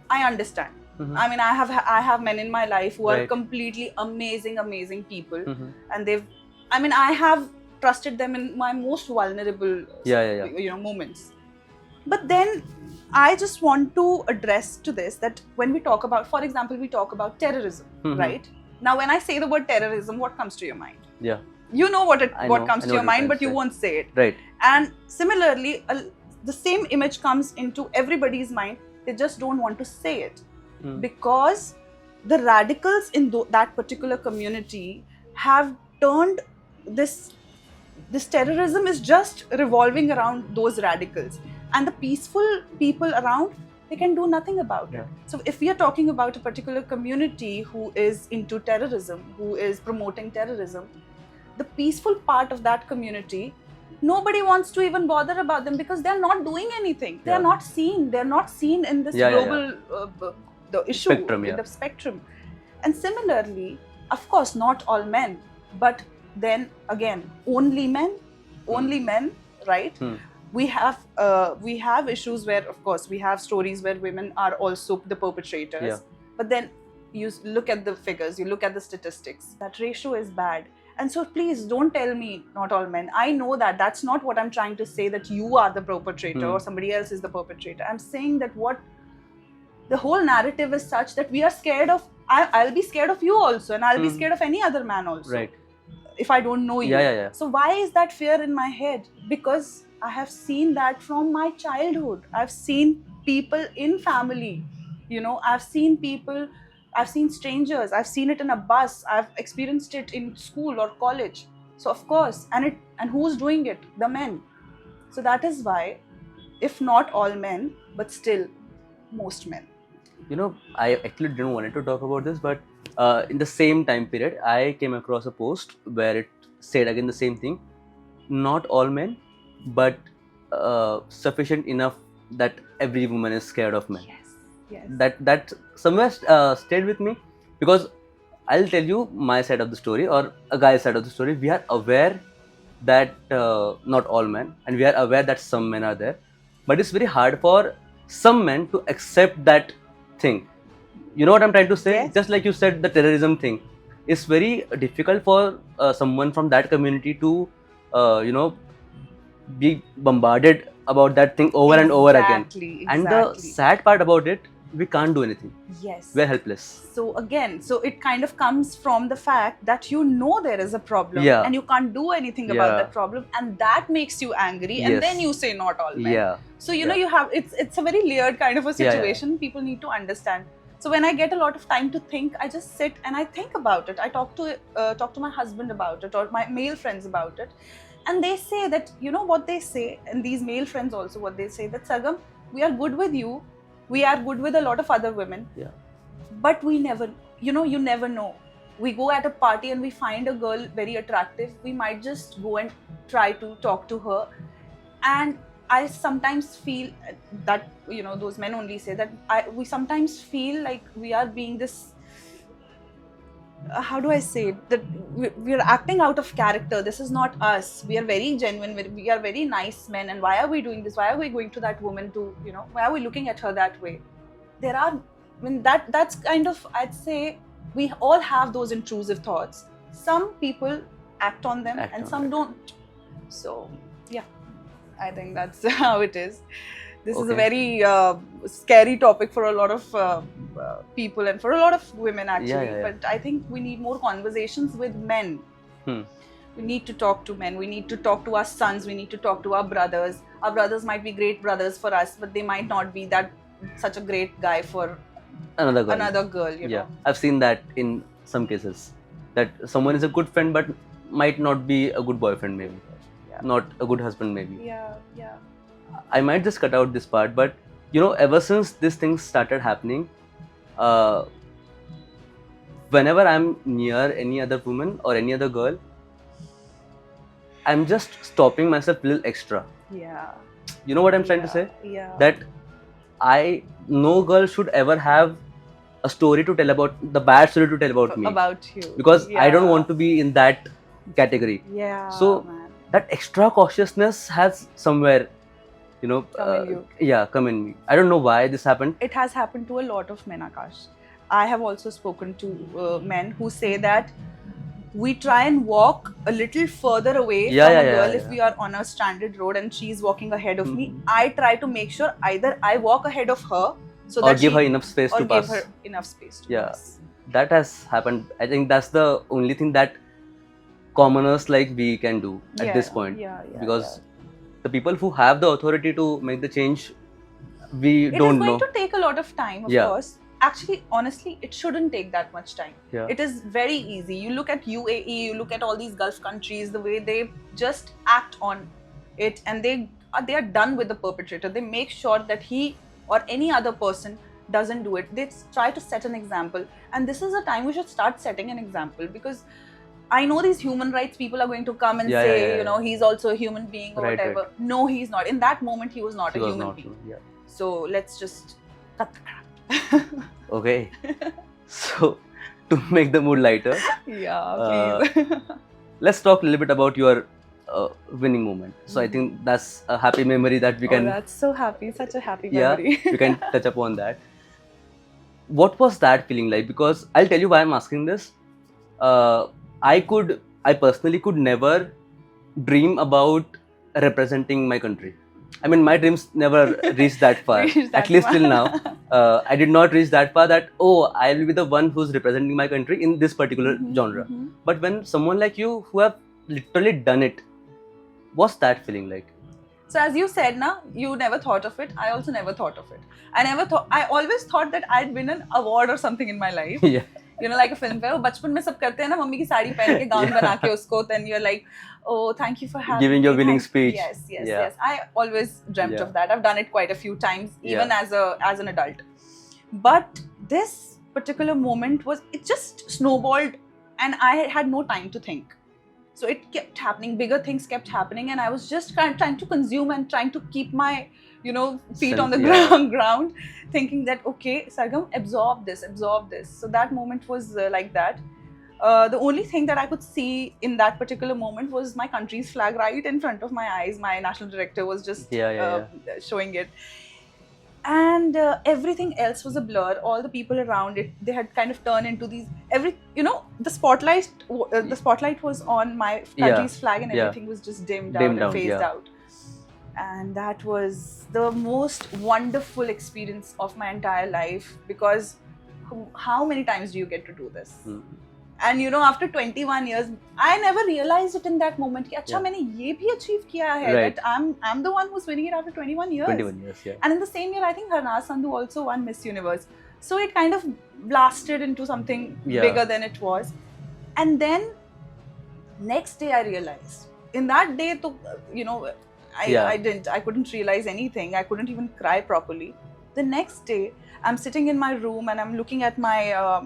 I understand. Mm-hmm. I mean, I have men in my life who are Right. completely amazing people, Mm-hmm. and I have trusted them in my most vulnerable moments. But then I just want to address to this that when we talk about, for example, we talk about terrorism, Mhm. right? Now, when I say the word terrorism, what comes to your mind? Yeah. You know what I know comes to what your you're mind, trying but to you say. won't say it. Right. And similarly, the same image comes into everybody's mind. They just don't want to say it because the radicals in that particular community have turned this terrorism is just revolving around those radicals, and the peaceful people around, they can do nothing about it. So if we are talking about a particular community who is into terrorism, who is promoting terrorism, the peaceful part of that community, nobody wants to even bother about them because they're not doing anything. They're not seen. They're not seen in this global the issue, Spectrum, in the spectrum. And similarly, of course, not all men, but then again, only men, right? We have issues where, of course, we have stories where women are also the perpetrators. Yeah. But then you look at the figures, you look at the statistics. That ratio is bad. And so please don't tell me not all men. I know that that's not what I'm trying to say, that you are the perpetrator or somebody else is the perpetrator. I'm saying that the whole narrative is such that we are scared of, I'll be scared of you also, and I'll be scared of any other man also. Right. If I don't know you. Yeah. So why is that fear in my head? Because I have seen that from my childhood. I've seen people in family, I've seen people, I've seen strangers, I've seen it in a bus, I've experienced it in school or college. So of course, and who's doing it? The men. So that is why, if not all men, but still most men. I actually didn't want to talk about this, but in the same time period, I came across a post where it said again the same thing. Not all men, but sufficient enough that every woman is scared of men. Yes. That somewhere stayed with me, because I'll tell you my side of the story, or a guy's side of the story. We are aware that not all men, and we are aware that some men are there, but it's very hard for some men to accept that thing. You know what I'm trying to say? Yes. Just like you said, the terrorism thing, it's very difficult for someone from that community to be bombarded about that thing over and over again. Exactly. And the sad part about it, we can't do anything. Yes. We're helpless. So again, it kind of comes from the fact that there is a problem, Yeah. and you can't do anything about that problem, and that makes you angry, and Yes. then you say not all men. Yeah. So you have it's a very layered kind of a situation. People need to understand. So when I get a lot of time to think, I just sit and I think about it. I talk to my husband about it, or my male friends about it, and they say that, what they say, and these male friends also, what they say, that Sargam, we are good with you, we are good with a lot of other women, but we never, you never know. We go at a party and we find a girl very attractive, we might just go and try to talk to her, and I sometimes feel that, those men only say that we sometimes feel like we are being this, how do I say it, that we are acting out of character. This is not us. We are very genuine. We are very nice men. And why are we doing this? Why are we going to that woman to, why are we looking at her that way? That's kind of, I'd say, we all have those intrusive thoughts. Some people act on them and some don't. So, yeah, I think that's how it is. This is a Okay. very scary topic for a lot of people and for a lot of women actually. Yeah. But I think we need more conversations with men. Hmm. We need to talk to men. We need to talk to our sons. We need to talk to our brothers. Our brothers might be great brothers for us, but they might not be that such a great guy for Another girl. another girl. You Yeah, know. I've seen that in some cases. That someone is a good friend but might not be a good boyfriend, maybe. Yeah. Not a good husband, maybe. Yeah. Yeah. I might just cut out this part, but ever since these things started happening, whenever I'm near any other woman or any other girl, I'm just stopping myself a little extra. Yeah. You know what I'm trying to say? Yeah. That no girl should ever have a story to tell about, the bad story to tell about me. About you. Because I don't Yeah. want to be in that category. Yeah. So, man. That extra cautiousness has somewhere, Come in you. Yeah, come in me. I don't know why this happened. It has happened to a lot of men, Akash. I have also spoken to men who say that we try and walk a little further away from a girl if we are on a stranded road and she's walking ahead of me. I try to make sure either I walk ahead of her so Or that give her enough space or to give pass. her enough space to Yeah. pass. That has happened. I think that's the only thing that commoners like we can do at this point. Because the people who have the authority to make the change, we it don't is going know. to take a lot of time, of Yeah. course. Actually, honestly, it shouldn't take that much time. Yeah. It is very easy. You look at UAE, you look at all these Gulf countries, the way they just act on it, and they are done with the perpetrator. They make sure that he or any other person doesn't do it. They try to set an example, and this is a time we should start setting an example, because I know these human rights people are going to come and say, you know, he's also a human being or Right, whatever. right. No, he's not. In that moment, he was not She a was human not. being. Yeah. So let's just cut the crap. Okay. So, to make the mood lighter, Yeah, please. let's talk a little bit about your winning moment. So I think that's a happy memory that we can. Oh, that's so happy. Such a happy Yeah, memory. we can touch upon that. What was that feeling like? Because I'll tell you why I'm asking this. I personally could never dream about representing my country. I mean, my dreams never reached that far. At least till now, I did not reach that far. That I will be the one who's representing my country in this particular genre. But when someone like you, who have literally done it, what's that feeling like? So as you said, na, you never thought of it. I also never thought of it. I always thought that I'd win an award or something in my life. Yeah. You know, like a film where बचपन में सब करते हैं ना, mummy की साड़ी पहन के gown बना के उसको, then you're like, oh, thank you for having Giving me. your winning speech. Yes. I always dreamt of that. I've done it quite a few times, even as an adult. But this particular moment it just snowballed, and I had no time to think. So it kept happening. Bigger things kept happening, and I was just trying to consume and trying to keep my, feet on the ground, thinking that, okay, Sargam, absorb this. So that moment was like that. The only thing that I could see in that particular moment was my country's flag right in front of my eyes. My national director was just showing it. And everything else was a blur. All the people around it, they had kind of turned into these, the spotlight was on my country's flag, and everything was just dimmed out and phased out. And that was the most wonderful experience of my entire life, because how many times do you get to do this? And after 21 years, I never realized it in that moment. Ki, Acha, maine ye bhi achieve kiya hai, Right. that I'm the one who's winning it after 21 years. 21 years, yeah. And in the same year, I think Harnaaz Sandhu also won Miss Universe. So it kind of blasted into something bigger than it was. And then next day I realized. In that day, I couldn't realize anything. I couldn't even cry properly. The next day, I'm sitting in my room and I'm looking at my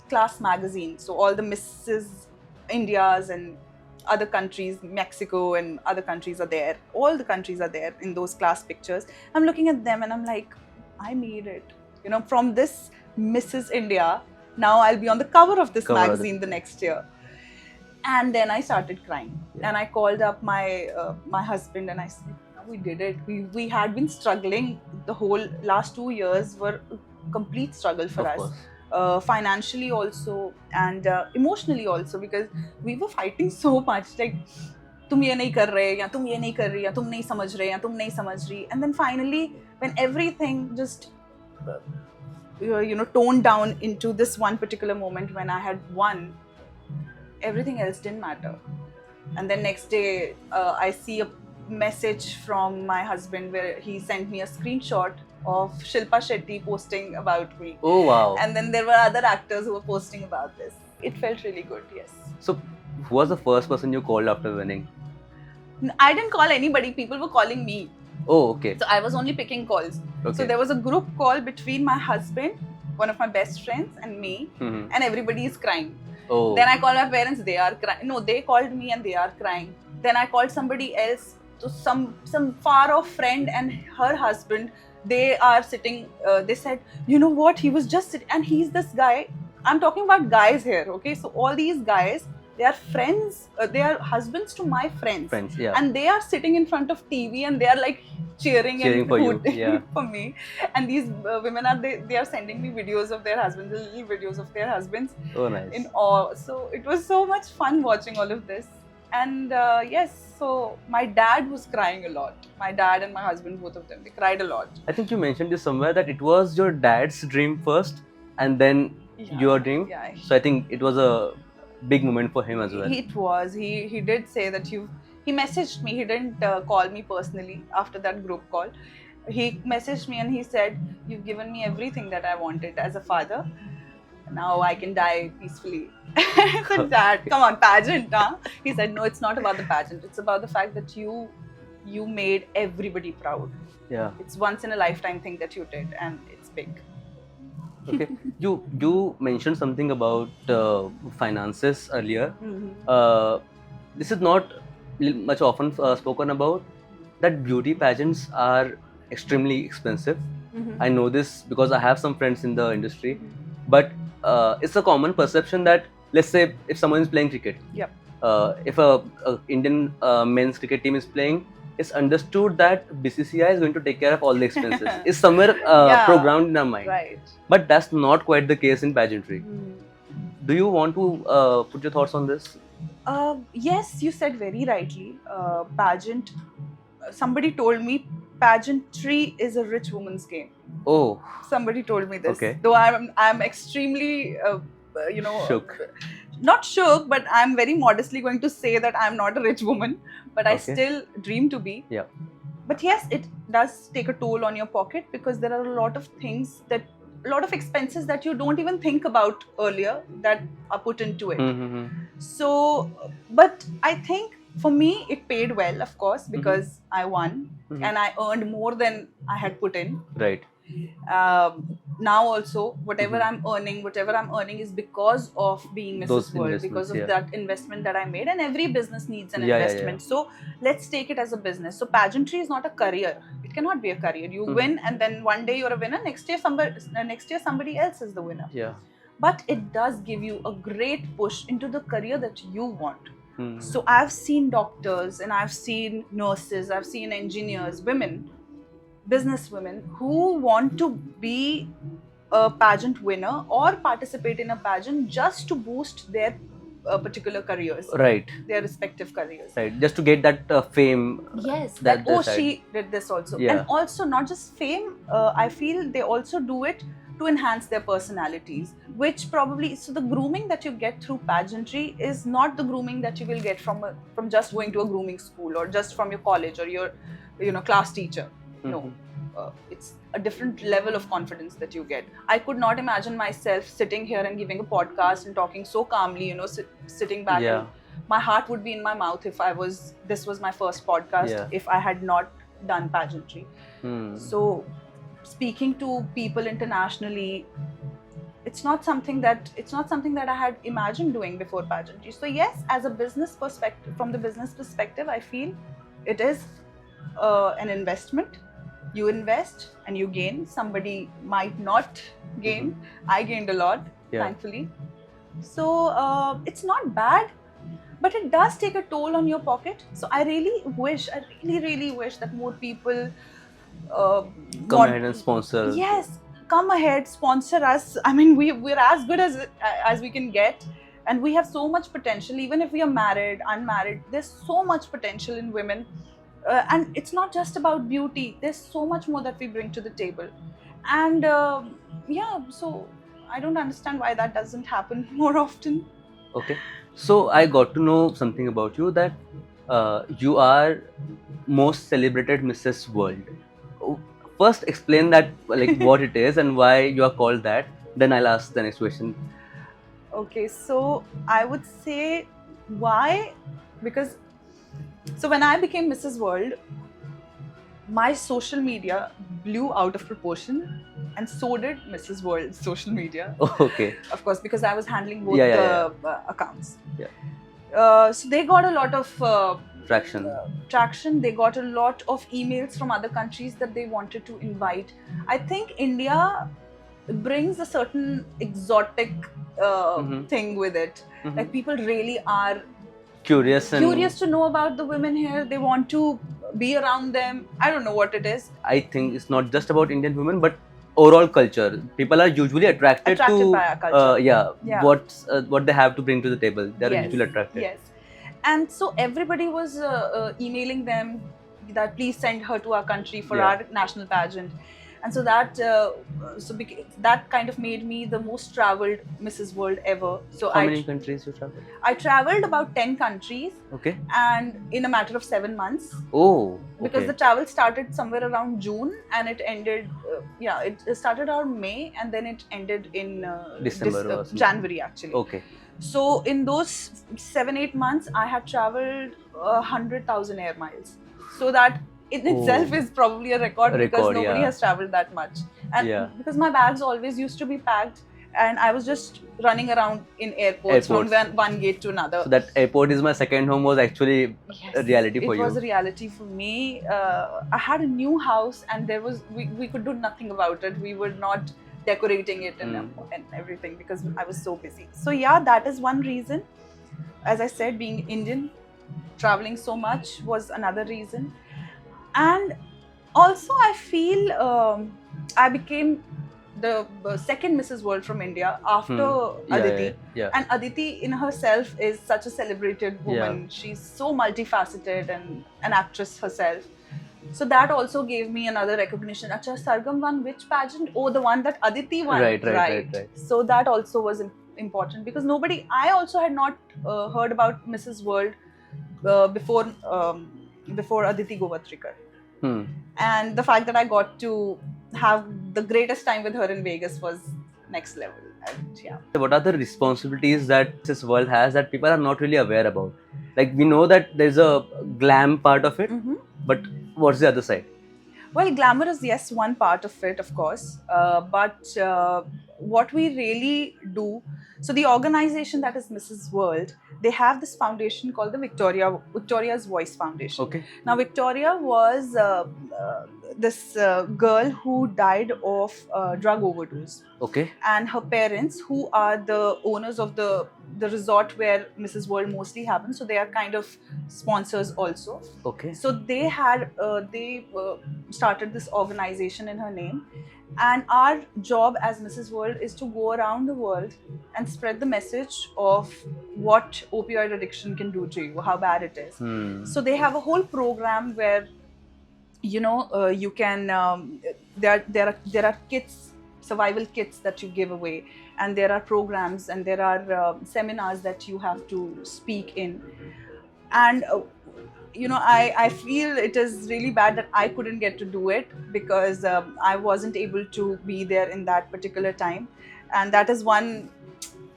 class magazine. So all the Mrs. Indias and other countries, Mexico and other countries are there. All the countries are there in those class pictures. I'm looking at them and I'm like, I made it. From this Mrs. India, now I'll be on the cover of this magazine the next year. And then I started crying. And I called up my husband and I said, we did it. We had been struggling. The whole last 2 years were a complete struggle for us. Financially also, and emotionally also, because we were fighting so much. Like, तुम ये नहीं कर रहे, या तुम ये नहीं कर रही, या तुम नहीं समझ रहे, या तुम नहीं समझ रही. And then finally, when everything just toned down into this one particular moment when I had won, everything else didn't matter. And then next day, I see a message from my husband where he sent me a screenshot of Shilpa Shetty posting about me. Oh wow. And then there were other actors who were posting about this. It felt really good, yes. So, who was the first person you called after winning? I didn't call anybody, people were calling me. Oh, okay. So I was only picking calls. Okay. So there was a group call between my husband, one of my best friends, and me, and everybody is crying. Oh. Then I called my parents, they are crying. No, they called me and they are crying. Then I called somebody else, so some far off friend and her husband. They are sitting, they said, you know what, he was just sitting, and he's this guy. I'm talking about guys here, okay? So all these guys, they are friends, they are husbands to my friends. Friends, yeah. And they are sitting in front of TV and they are like cheering and for you, hooting yeah. for me. And these women are, they are sending me videos of their husbands, little videos of their husbands. Oh, nice. In awe. So it was so much fun watching all of this. And yes, so my dad was crying a lot. My dad and my husband, both of them, they cried a lot. I think you mentioned this somewhere that it was your dad's dream first and then your dream. Yeah. So I think it was a big moment for him as well. It was. He did say that he messaged me. He didn't call me personally after that group call. He messaged me and he said, "You've given me everything that I wanted as a father. Now I can die peacefully." I said, "Dad, come on, pageant, huh?" He said, "No, it's not about the pageant. It's about the fact that you made everybody proud. Yeah. It's once in a lifetime thing that you did, and it's big." Okay. You mentioned something about finances earlier. This is not much often spoken about. That beauty pageants are extremely expensive. I know this because I have some friends in the industry. But it's a common perception that, let's say, if someone is playing cricket, if a Indian men's cricket team is playing, it's understood that BCCI is going to take care of all the expenses. It's somewhere programmed in our mind. Right. But that's not quite the case in pageantry. Do you want to put your thoughts on this? Yes, you said very rightly. Pageant. Somebody told me pageantry is a rich woman's game. Oh. Somebody told me this. Okay. Though I'm extremely shook. Not shook, but I'm very modestly going to say that I'm not a rich woman, but I still dream to be. Yeah. But yes, it does take a toll on your pocket because there are a lot of things a lot of expenses that you don't even think about earlier that are put into it. So, but I think for me it paid well, of course, because I won and I earned more than I had put in. Right. Now also, whatever I'm earning is because of being Mrs. World, because of that investment that I made, and every business needs an investment. So let's take it as a business. So pageantry is not a career. It cannot be a career. You win, and then one day you're a winner. Next year somebody else is the winner. Yeah. But it does give you a great push into the career that you want. So I've seen doctors and I've seen nurses, I've seen engineers, women, business women who want to be a pageant winner or participate in a pageant just to boost their particular careers. Right. Their respective careers. Right. Just to get that fame. Yes. That she did this also. Yeah. And also not just fame, I feel they also do it to enhance their personalities, which probably, so the grooming that you get through pageantry is not the grooming that you will get from just going to a grooming school or just from your college or your class teacher. No, it's a different level of confidence that you get. I could not imagine myself sitting here and giving a podcast and talking so calmly, sitting back. Yeah. And my heart would be in my mouth if this was my first podcast, if I had not done pageantry. So speaking to people internationally, it's not something that I had imagined doing before pageantry. So yes, as a business perspective, from the business perspective, I feel it is an investment. You invest and you gain. Somebody might not gain. I gained a lot, thankfully. So it's not bad, but it does take a toll on your pocket. So I really wish that more people come ahead and sponsor. Yes, come ahead, sponsor us. I mean, we're as good as we can get. And we have so much potential, even if we are married, unmarried, there's so much potential in women. And it's not just about beauty, there's so much more that we bring to the table. And so I don't understand why that doesn't happen more often. Okay. So I got to know something about you, that you are most celebrated Mrs. World. First, explain that, like what it is and why you are called that. Then I'll ask the next question. Okay, so I would say why? Because so when I became Mrs. World, my social media blew out of proportion, and so did Mrs. World's social media. Okay. Of course, because I was handling both Yeah. accounts. Yeah. So they got a lot of Traction. They got a lot of emails from other countries that they wanted to invite. I think India brings a certain exotic thing with it. Mhm. Like people really are Curious to know about the women here. They want to be around them. I don't know what it is. I think it's not just about Indian women, but overall culture. People are usually attracted to By our culture. Yeah. what they have to bring to the table. They're Yes, usually attracted. Yes. And so everybody was emailing them that please send her to our country for Yeah. our national pageant. And so that that kind of made me the most traveled Mrs. World ever. So How many countries you traveled? I traveled about 10 countries, Okay. and in a matter of 7 months. Oh. Because Okay. the travel started somewhere around June and it ended, it started around May and then it ended in December or something. January actually. Okay. So in those 7-8 months, I had traveled 100,000 air miles. So that in itself is probably a record because nobody yeah. has traveled that much. And Yeah. because my bags always used to be packed, and I was just running around in airports. From one gate to another. So that airport is my second home was actually a reality for you. It was a reality for me. I had a new house, and we could do nothing about it. We were not decorating it and everything because I was so busy. So yeah, that is one reason. As I said, being Indian, traveling so much was another reason. And also I feel I became the second Mrs. World from India after Aditi. Yeah. And Aditi in herself is such a celebrated woman. She's so multifaceted and an actress herself. So that also gave me another recognition. Acha, Sargam won which pageant? Oh, the one that Aditi won. Right. So that also was important because I also had not heard about Mrs. World before Aditi Govatrikar. And the fact that I got to have the greatest time with her in Vegas was next level. And yeah. What are the responsibilities that this world has that people are not really aware about? Like we know that there's a glam part of it, but what's the other side? Well, glamour is, yes, one part of it, of course. But what we really do, so the organization that is Mrs. World, they have this foundation called the Victoria's Voice Foundation. Okay. Now, Victoria was this girl who died of drug overdose. Okay. And her parents, who are the owners of the resort where Mrs. World mostly happens, so they are kind of sponsors also. Okay. So they had started this organization in her name, and our job as Mrs. World is to go around the world and spread the message of what opioid addiction can do to you, how bad it is. So they have a whole program where you can there are kits, survival kits that you give away, and there are programs and there are seminars that you have to speak in. And I feel it is really bad that I couldn't get to do it because I wasn't able to be there in that particular time. And that is one,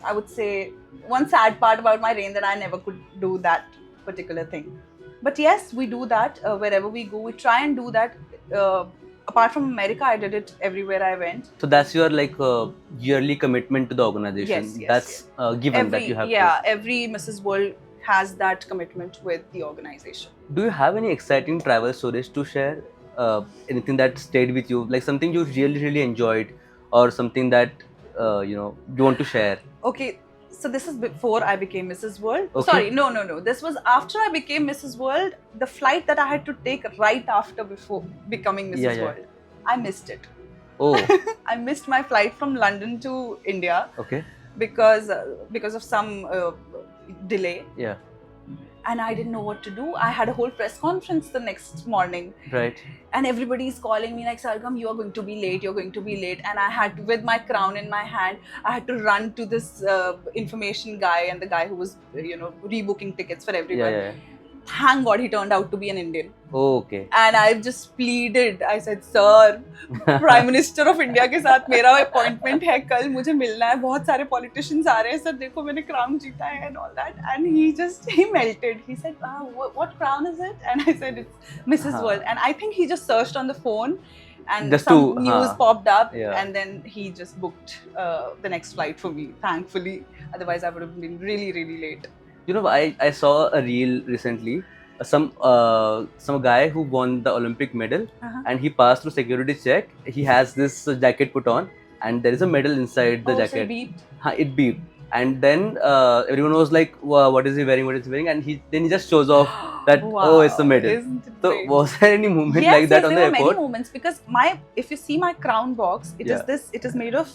I would say, one sad part about my reign, that I never could do that particular thing. But yes, we do that wherever we go. We try and do that. Apart from America, I did it everywhere I went. So that's your yearly commitment to the organization. Yes, that's given that you have. Yeah, every Mrs. World has that commitment with the organization. Do you have any exciting travel stories to share? Anything that stayed with you, like something you really enjoyed, or something that you want to share? Okay, so this is before I became Mrs. World. Okay. Sorry, no. This was after I became Mrs. World. The flight that I had to take right after before becoming Mrs. World, I missed it. Oh. I missed my flight from London to India. Okay. because of some delay. Yeah. And I didn't know what to do. I had a whole press conference the next morning. Right. And everybody's calling me like, Sargam, you are going to be late, you're going to be late. And I had to, with my crown in my hand, I had to run to this information guy and the guy who was, rebooking tickets for everyone. Yeah. Thank God he turned out to be an Indian. Oh, okay. And I just pleaded. I said, Sir, Prime Minister of India के साथ मेरा appointment है कल, मुझे मिलना है. बहुत सारे politicians आ रहे हैं. Sir, देखो मैंने crown जीता है and all that. And he melted. He said, what crown is it? And I said, it's Mrs. World. And I think he just searched on the phone and Just some to, news popped up. Yeah. And then he just booked the next flight for me, thankfully. Otherwise, I would have been really, really late. I saw a reel recently. Some guy who won the Olympic medal, and he passed through security check. He has this jacket put on, and there is a medal inside the jacket. So it beeped? It beeped. And then everyone was like, wow, what is he wearing? What is he wearing? And he just shows off that, oh, it's a medal. Isn't it So great? was there any moment Yes, like that on the there were airport? many moments, because if you see my crown box, it is made of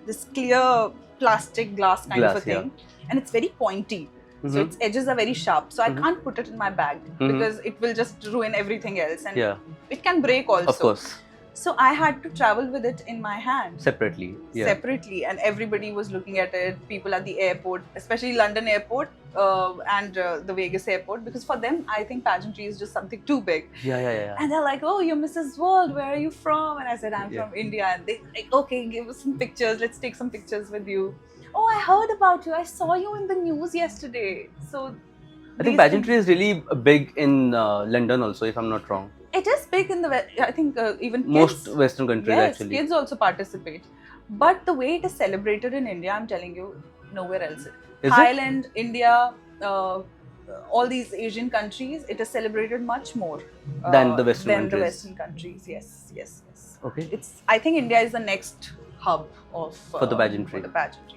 this clear plastic glass kind of a thing, and it's very pointy. So its edges are very sharp. So I can't put it in my bag because it will just ruin everything else, and it can break also. Of course. So I had to travel with it in my hand. Separately. And everybody was looking at it. People at the airport, especially London airport and the Vegas airport, because for them, I think pageantry is just something too big. Yeah. And they're like, oh, you're Mrs. World, where are you from? And I said, I'm from India. And they're like, okay, give us some pictures. Let's take some pictures with you. Oh, I heard about you. I saw you in the news yesterday. So I think pageantry is really big in London also, if I'm not wrong. it is big in I think even kids, most Western countries actually. Kids also participate. But the way it is celebrated in India, I'm telling you, nowhere else. Is Thailand, India, all these Asian countries, it is celebrated much more than the Western countries. the Western countries. Yes. Okay. I think India is the next hub of For the pageantry.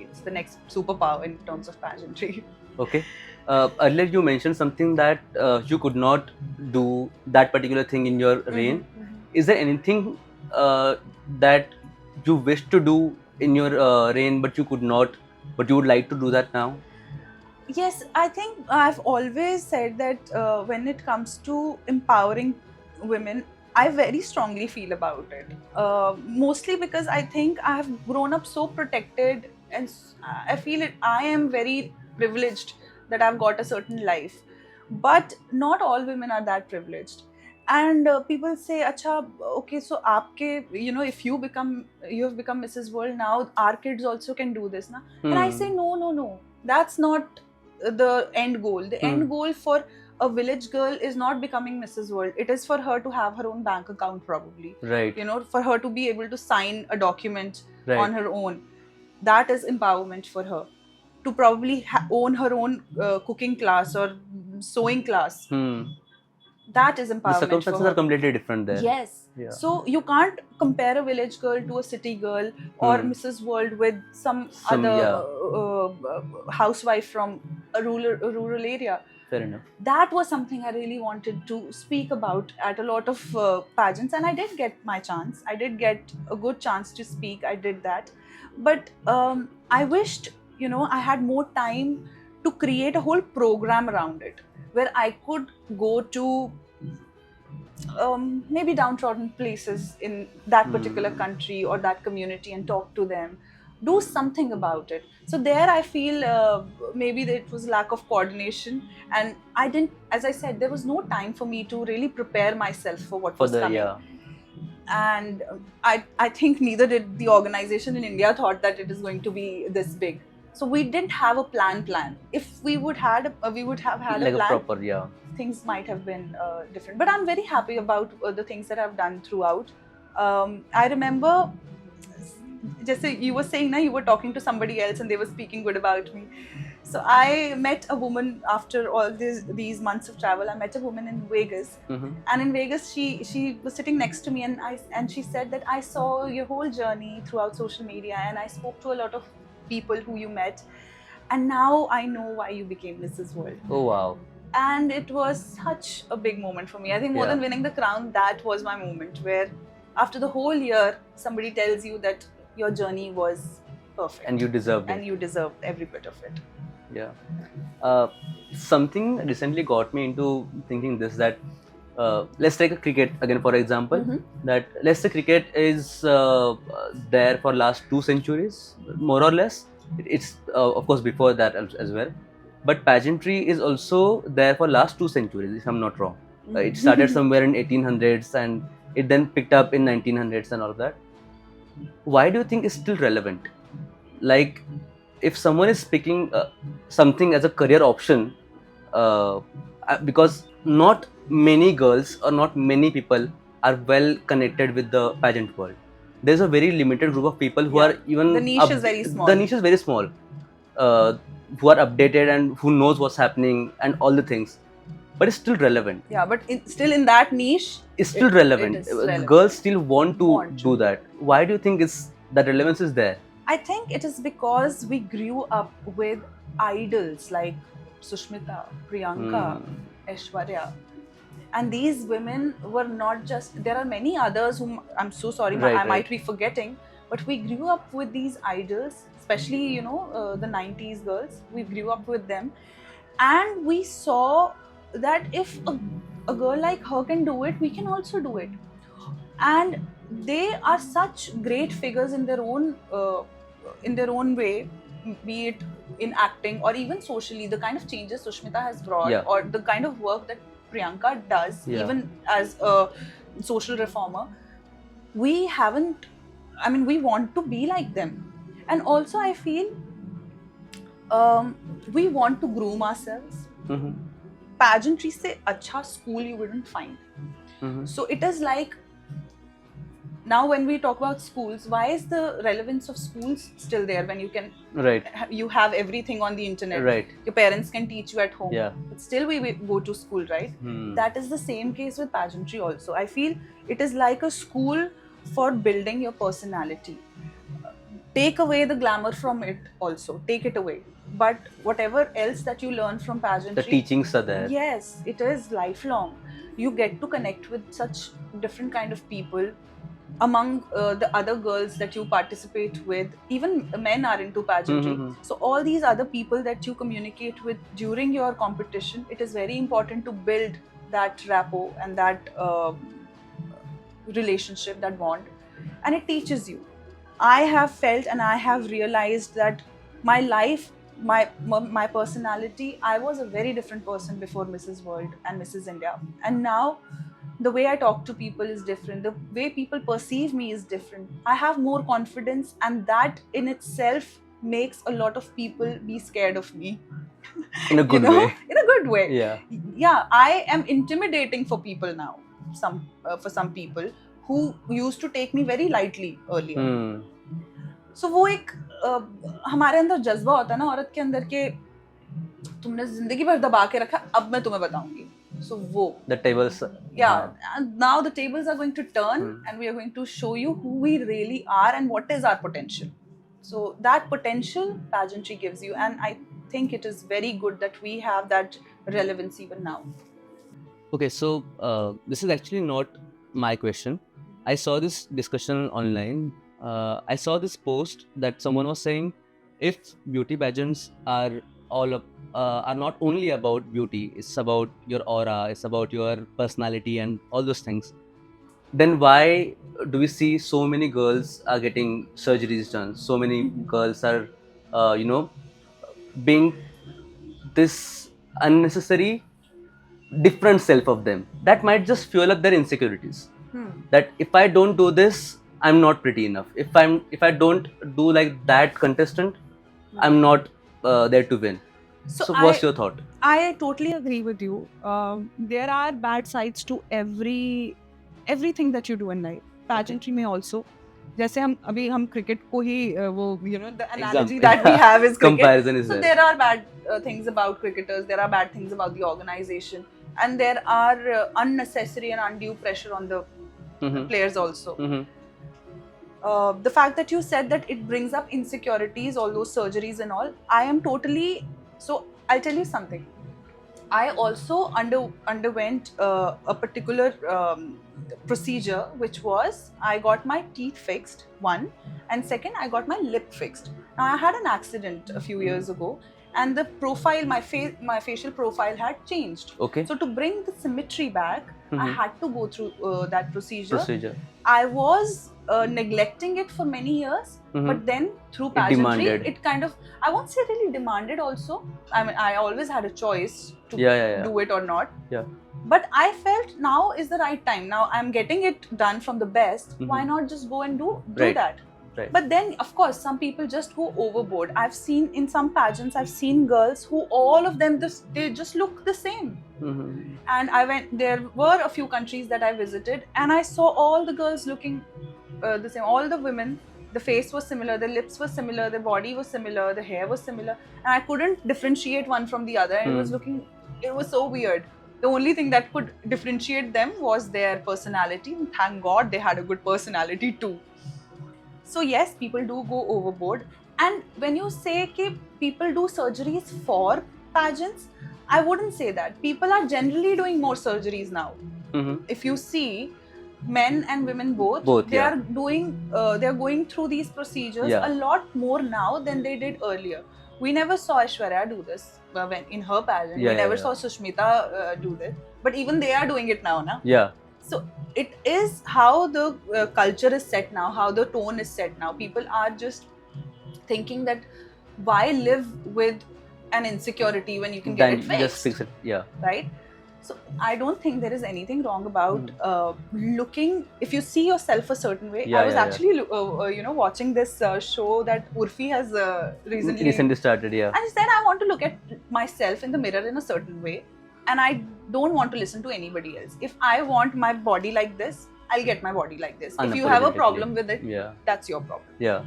It's the next superpower in terms of pageantry. Okay. Earlier you mentioned something that you could not do that particular thing in your reign. Is there anything that you wish to do in your reign but you could not, but you would like to do that now? Yes, I think I've always said that when it comes to empowering women, I very strongly feel about it. Mostly because I think I have grown up so protected, and I feel I am very privileged that I've got a certain life. But not all women are that privileged. And people say, "Acha, okay, so if you have become Mrs. World, now our kids also can do this, na?" And I say, no, that's not the end goal. The end goal for a village girl is not becoming Mrs. World. It is for her to have her own bank account, probably. Right. For her to be able to sign a document on her own. That is empowerment for her. To probably own her own cooking class or sewing class. That is empowerment. The circumstances are completely different there. Yes. Yeah. So you can't compare a village girl to a city girl or Mrs. World with some other housewife from a rural area. Fair enough. That was something I really wanted to speak about at a lot of pageants, and I did get my chance. I did get a good chance to speak. I did that. But I wished, I had more time to create a whole program around it, where I could go to maybe downtrodden places in that particular country or that community and talk to them, do something about it. So there I feel maybe it was lack of coordination, and I didn't, as I said, there was no time for me to really prepare myself for what was coming. And I think neither did the organization in India thought that it is going to be this big. So we didn't have a plan. If we would have had like a plan, a proper, things might have been different. But I'm very happy about the things that I've done throughout. I remember, just you were saying, you were talking to somebody else and they were speaking good about me. So I met a woman after all these months of travel. I met a woman in Vegas, and in Vegas she was sitting next to me, and she said that I saw your whole journey throughout social media, and I spoke to a lot of people who you met, and now I know why you became Mrs. World. Oh wow. And it was such a big moment for me. I think more than winning the crown, that was my moment, where after the whole year somebody tells you that your journey was perfect. and you deserved And it. you deserve every bit of it. Yeah. Something recently got me into thinking this, that let's take a cricket again for example. That let's say cricket is there for last 2 centuries, more or less. It's of course before that as well. But pageantry is also there for last 2 centuries, if I'm not wrong. It started somewhere in 1800s and it then picked up in 1900s and all of that. Why do you think it's still relevant? Like, if someone is picking something as a career option, because not many girls or not many people are well connected with the pageant world. There's a very limited group of people who are even The niche is very small. The niche is very small, who are updated and who knows what's happening and all the things. But it's still relevant. Yeah, but still in that niche, It's still relevant. It is relevant. Girls still want to do that. Why do you think that relevance is there? I think it is because we grew up with idols like Sushmita, Priyanka, Aishwarya. And these women were not just, there are many others whom I'm so sorry, I might be forgetting, but we grew up with these idols, especially, the 90s girls. We grew up with them. And we saw that if a girl like her can do it, we can also do it. And they are such great figures in their own way, be it in acting or even socially. The kind of changes Sushmita has brought, or the kind of work that Priyanka does, even as a social reformer, we want to be like them. And also I feel we want to groom ourselves. Pageantry se acha school you wouldn't find. So it is like, now when we talk about schools, why is the relevance of schools still there when you have everything on the internet? Your parents can teach you at home, but still we go to school, right? That is the same case with pageantry also. I feel it is like a school for building your personality. Take away the glamour from it also, take it away. But whatever else that you learn from pageantry, the teachings are there. Yes, it is lifelong. You get to connect with such different kind of people. Among the other girls that you participate with, even men are into pageantry. So all these other people that you communicate with during your competition, it is very important to build that rapport and that relationship, that bond. And it teaches you. I have felt and I have realized that my life, my personality, I was a very different person before Mrs. World and Mrs. India. And now the way I talk to people is different. The way people perceive me is different. I have more confidence, and that in itself makes a lot of people be scared of me. In a good way. In a good way. Yeah. I am intimidating for people now. For some people who used to take me very lightly earlier. So वो एक हमारे अंदर जज्बा होता है ना औरत के अंदर के तुमने जिंदगी भर दबा के रखा, अब मैं तुम्हें बताऊंगी. So the tables, and now the tables are going to turn, and we are going to show you who we really are and what is our potential. So that potential pageantry gives you, and I think it is very good that we have that relevance even now. Okay, so this is actually not my question. I saw this discussion online. I saw this post that someone was saying, if beauty pageants are not only about beauty, it's about your aura, it's about your personality and all those things, then why do we see so many girls are getting surgeries done? So many girls are, being this unnecessary different self of them that might just fuel up their insecurities. That if I don't do this, I'm not pretty enough. If I don't do like that contestant, I'm not there to win. So what's your thought? I totally agree with you. There are bad sides to everything that you do in life. Pageantry में also. जैसे हम cricket को ही the analogy that we have is cricket. Comparison is so there are bad things about cricketers. There are bad things about the organization, and there are unnecessary and undue pressure on the players also. The fact that you said that it brings up insecurities, all those surgeries and all, I am totally... So I'll tell you something. I also underwent a particular procedure, which was I got my teeth fixed, one, and second I got my lip fixed. Now I had an accident a few years ago, and the profile, my facial profile had changed. Okay. So to bring the symmetry back, I had to go through that procedure. I was neglecting it for many years, but then through pageantry, it kind of, I won't say really demanded also. I mean, I always had a choice to do it or not. Yeah. But I felt now is the right time. Now I'm getting it done from the best. Why not just go and do that? Right. But then, of course, some people just go overboard. I've seen in some pageants, I've seen girls who all of them, they just look the same. And there were a few countries that I visited, and I saw all the girls looking the same. All the women, the face was similar, the lips were similar, the body was similar, the hair was similar. And I couldn't differentiate one from the other. And it was so weird. The only thing that could differentiate them was their personality. And thank God they had a good personality too. So yes, people do go overboard. And when you say that people do surgeries for pageants, I wouldn't say that. People are generally doing more surgeries now. If you see, men and women both they are going through these procedures a lot more now than they did earlier. We never saw Aishwarya do this when in her pageant. We never saw Sushmita do this. But even they are doing it now, na? Yeah. So it is how the culture is set now, how the tone is set now. People are just thinking that why live with an insecurity when you can get it fixed? Just fix it, right? So I don't think there is anything wrong about looking. If you see yourself a certain way, I was actually watching this show that Urfi has recently started. And she said, I want to look at myself in the mirror in a certain way, and I don't want to listen to anybody else. If I want my body like this, I'll get my body like this. If you have a problem with it, that's your problem. Yeah.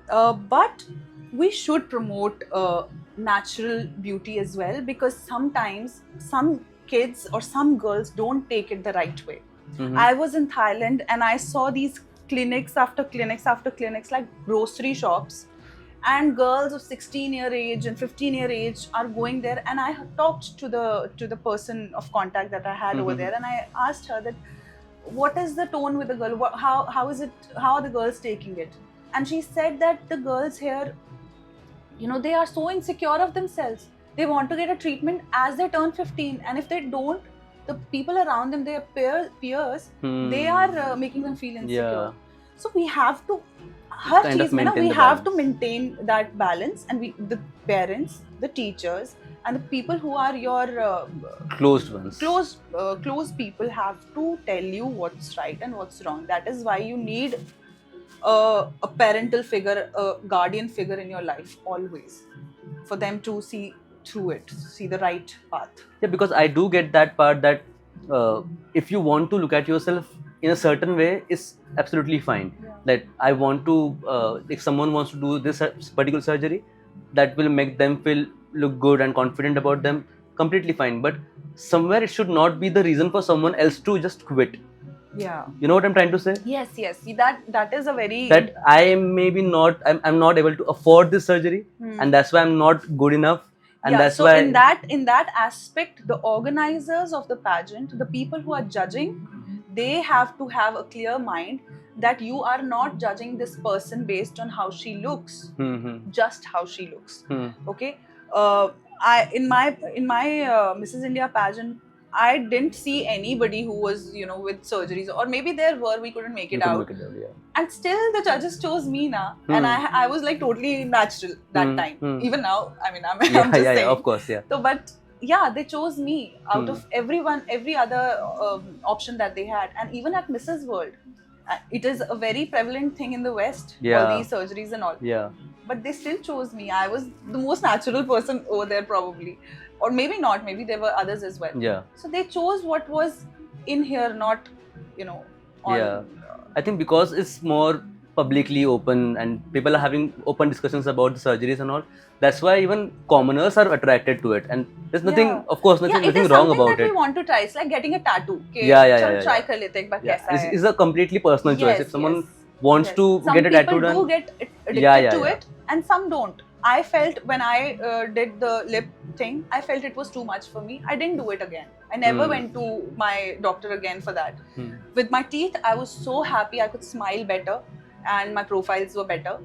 But we should promote natural beauty as well, because sometimes some kids or some girls don't take it the right way. I was in Thailand and I saw these clinics after clinics after clinics, like grocery shops, and girls of 16-year age and 15-year age are going there. And I talked to the person of contact that I had over there, and I asked her that what is the tone with the girl, how are the girls taking it? And she said that the girls here, they are so insecure of themselves. They want to get a treatment as they turn 15, and if they don't, the people around them, their peers, they are making them feel insecure. So we have to, we have to maintain that balance, and the parents, the teachers, and the people who are your closed ones, close people have to tell you what's right and what's wrong. That is why you need a parental figure, a guardian figure in your life always, for them to see through it, see the right path. Yeah, because I do get that part that if you want to look at yourself in a certain way, is absolutely fine. That I want to, if someone wants to do this particular surgery, that will make them look good and confident about them, completely fine. But somewhere it should not be the reason for someone else to just quit. Yeah. You know what I'm trying to say? Yes. See, that is a very... That I am maybe not, I'm not able to afford this surgery, and that's why I'm not good enough. And that's so why in that aspect, the organizers of the pageant, the people who are judging, they have to have a clear mind that you are not judging this person based on how she looks, just how she looks. Okay. In my Mrs. India pageant, I didn't see anybody who was, with surgeries, or maybe there were, we couldn't make it out. And still the judges chose me now. And I was like totally natural that time. Even now, I mean, I'm just saying. Of course, yeah. So, but yeah, they chose me out of every other option that they had. And even at Mrs. World, it is a very prevalent thing in the West, all these surgeries and all. Yeah. But they still chose me. I was the most natural person over there probably. Or maybe not, maybe there were others as well. Yeah. So they chose what was in here, not, I think because it's more publicly open and people are having open discussions about the surgeries and all, that's why even commoners are attracted to it. And there's nothing, of course, nothing wrong about it. It is something that we want to try. It's like getting a tattoo. Try kar lete ek baar kaisa hai. It's a completely personal choice. If someone wants to get a tattoo done, some people do get addicted to it, and some don't. I felt when I did the lip thing, I felt it was too much for me. I didn't do it again. I never went to my doctor again for that. With my teeth, I was so happy. I could smile better and my profiles were better.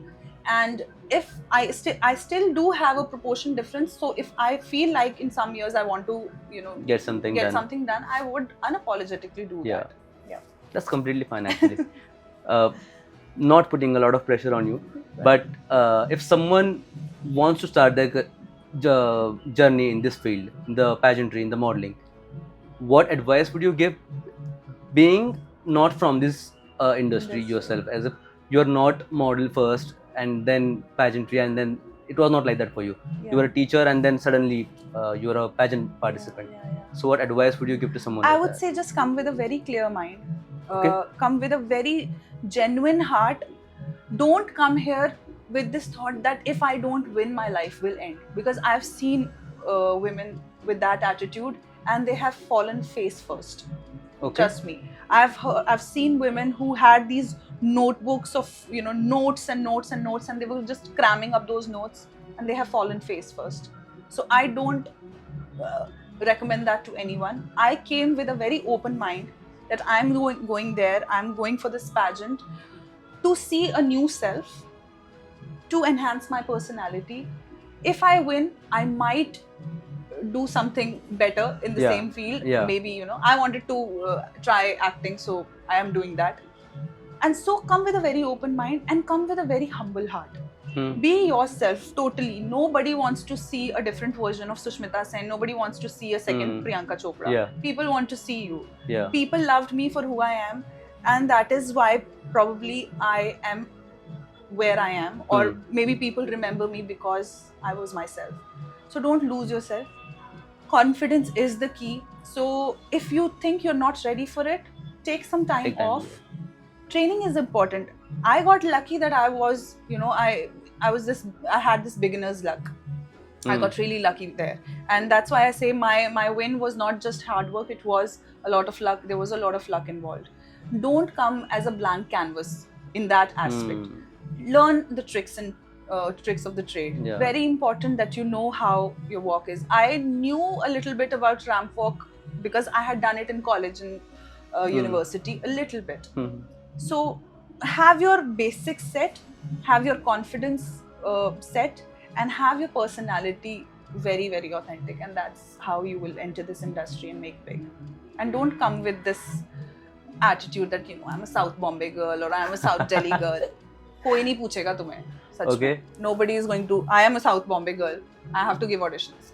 And if I still do have a proportion difference, so if I feel like in some years I want to, you know, Get something done. something done, I would unapologetically do Yeah. that. Yeah. That's completely fine actually. Not putting a lot of pressure on you, but if someone wants to start their journey in this field, in the pageantry, in the modeling, what advice would you give, being not from this industry yourself, as if you're not model first and then pageantry, and then it was not like that for you. Yeah. You were a teacher and then suddenly you're a pageant participant. Yeah. So what advice would you give to someone I like would that? say just come with a very clear mind. Okay. Come with a very genuine heart. Don't come here with this thought that if I don't win, my life will end. Because I've seen women with that attitude and they have fallen face first. Okay. Trust me. I've seen women who had these notebooks of, you know, notes and notes and notes, and they were just cramming up those notes, and they have fallen face first. So I don't recommend that to anyone. I came with a very open mind that I'm going there, I'm going for this pageant to see a new self, to enhance my personality. If I win, I might do something better in the Yeah. same field. Yeah. Maybe, you know, I wanted to try acting, so I am doing that. And so come with a very open mind and come with a very humble heart. Be yourself totally. Nobody wants to see a different version of Sushmita Sen. Nobody wants to see a second Priyanka Chopra. Yeah. People want to see you. Yeah. People loved me for who I am, and that is why probably I am where I am, or maybe people remember me because I was myself. So don't lose yourself. Confidence is the key. So if you think you're not ready for it, take some time off. Training is important. I got lucky that I was, you know, I had this beginner's luck. I got really lucky there, and that's why I say my win was not just hard work. It was a lot of luck. There was a lot of luck involved. Don't come as a blank canvas in that aspect. Learn the tricks and tricks of the trade. Yeah. Very important that you know how your walk is. I knew a little bit about ramp walk because I had done it in college and university, a little bit. So have your basics set, have your confidence set, and have your personality very, very authentic, and that's how you will enter this industry and make big. And don't come with this attitude that, you know, I'm a South Bombay girl or I'm a South Delhi girl. Koi nahi puchega tumhe. Okay. Nobody is going to. I am a South Bombay girl. I have to give auditions.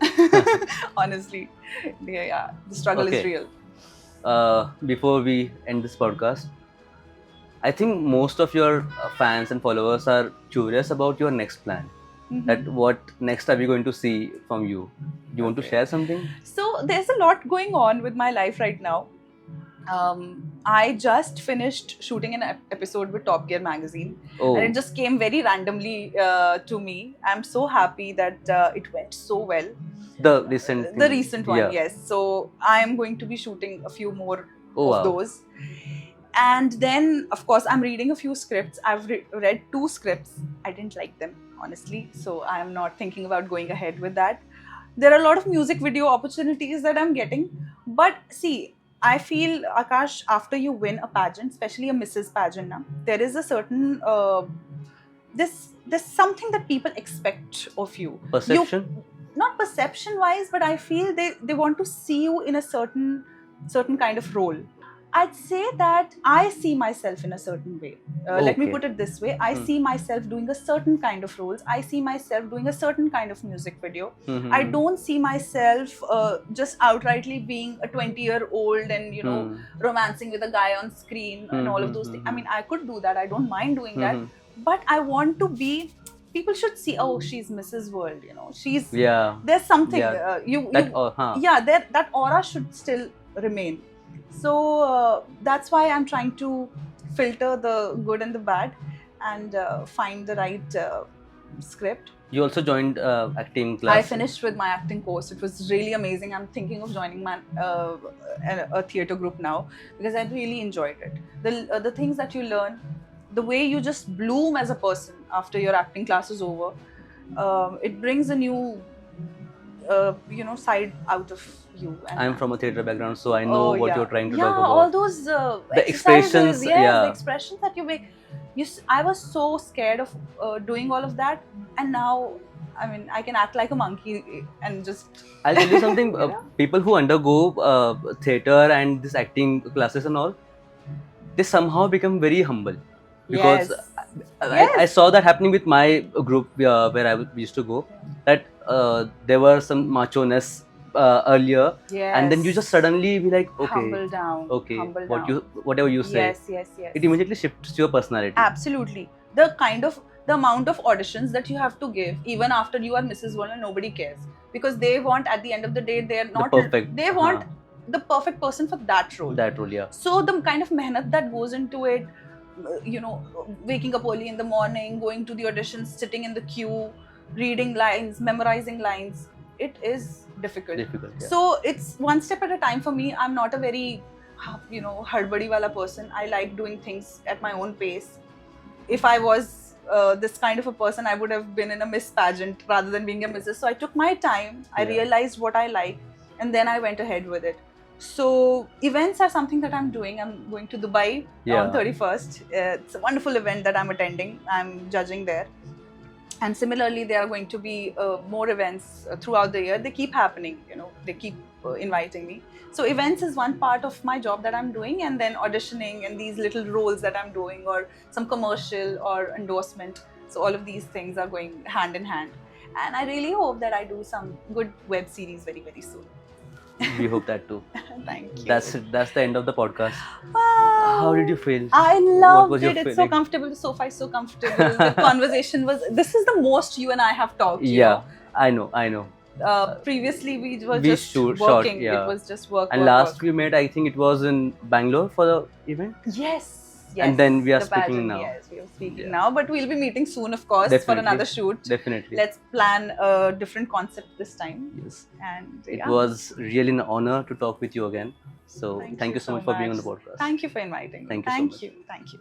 Honestly, yeah, the struggle is real. Before we end this podcast, I think most of your fans and followers are curious about your next plan. That what next are we going to see from you? Do you want to share something? So there's a lot going on with my life right now. I just finished shooting an episode with Top Gear magazine, and it just came very randomly to me. I'm so happy that it went so well. The recent one, yeah. Yes. So I am going to be shooting a few more wow. those. And then, of course, I'm reading a few scripts. I've read 2 scripts. I didn't like them, honestly. So I am not thinking about going ahead with that. There are a lot of music video opportunities that I'm getting. But see, I feel, Akash, after you win a pageant, especially a Mrs. pageant now, there is a certain, there's something that people expect of you. Perception? Not perception-wise, but I feel they want to see you in a certain kind of role. I'd say that I see myself in a certain way. Let me put it this way. I see myself doing a certain kind of roles. I see myself doing a certain kind of music video. I don't see myself just outrightly being a 20-year-old and, you know, romancing with a guy on screen and all of those things. I mean, I could do that. I don't mind doing that. But I want to be... People should see, oh, she's Mrs. World, you know. She's... Yeah. There's something... that aura should still remain. So that's why I'm trying to filter the good and the bad and find the right script. You also joined acting class. I finished with my acting course. It was really amazing. I'm thinking of joining a theatre group now because I really enjoyed it. The things that you learn, the way you just bloom as a person after your acting class is over, it brings a new side out of you. And I'm from a theatre background, so I know what you're trying to talk about. All those the expressions, the expressions that you make. I was so scared of doing all of that, and now, I mean, I can act like a monkey and just. I'll tell you something. Yeah. People who undergo theater and this acting classes and all, they somehow become very humble. Because Yes. I saw that happening with my group where I used to go. That there were some macho-ness earlier, Yes. and then you just suddenly be like, okay, humble down. okay, Humble what down. whatever you say, Yes. it immediately shifts your personality. Absolutely. The amount of auditions that you have to give, even after you are Mrs. World, and nobody cares, because they want, at the end of the day, they're not perfect, They want the perfect person for that role. That role, yeah. So the kind of mehnat that goes into it, waking up early in the morning, going to the auditions, sitting in the queue, reading lines, memorizing lines, it is difficult. Yeah. So it's one step at a time for me. I'm not a very, hardbadi wala person. I like doing things at my own pace. If I was this kind of a person, I would have been in a Miss pageant rather than being a Mrs. So I took my time. I realized what I like, and then I went ahead with it. So events are something that I'm doing. I'm going to Dubai on 31st. It's a wonderful event that I'm attending. I'm judging there. And similarly, there are going to be more events throughout the year. They keep happening, they keep inviting me. So events is one part of my job that I'm doing, and then auditioning and these little roles that I'm doing, or some commercial or endorsement. So all of these things are going hand in hand. And I really hope that I do some good web series very, very soon. We hope that too. Thank you. That's the end of the podcast. Wow. How did you feel? I What loved was your it. It's so feeling? comfortable. The sofa is so comfortable. The conversation was. This is the most you and I have talked. Yeah, I know. Previously, we were We just short, working. yeah. It was just work. And work, last work. we met, I think it was in Bangalore for the event. Yes. And then we are the speaking pageant, now. Yes, we are speaking Yeah. now. But we'll be meeting soon, of course, for Definitely. another shoot. Definitely. Let's plan a different concept this time. Yes. And It yeah. was really an honor to talk with you again. So Thank thank you you so so much for being on the much. podcast. Thank you for inviting me. Thank you so much. Thank you.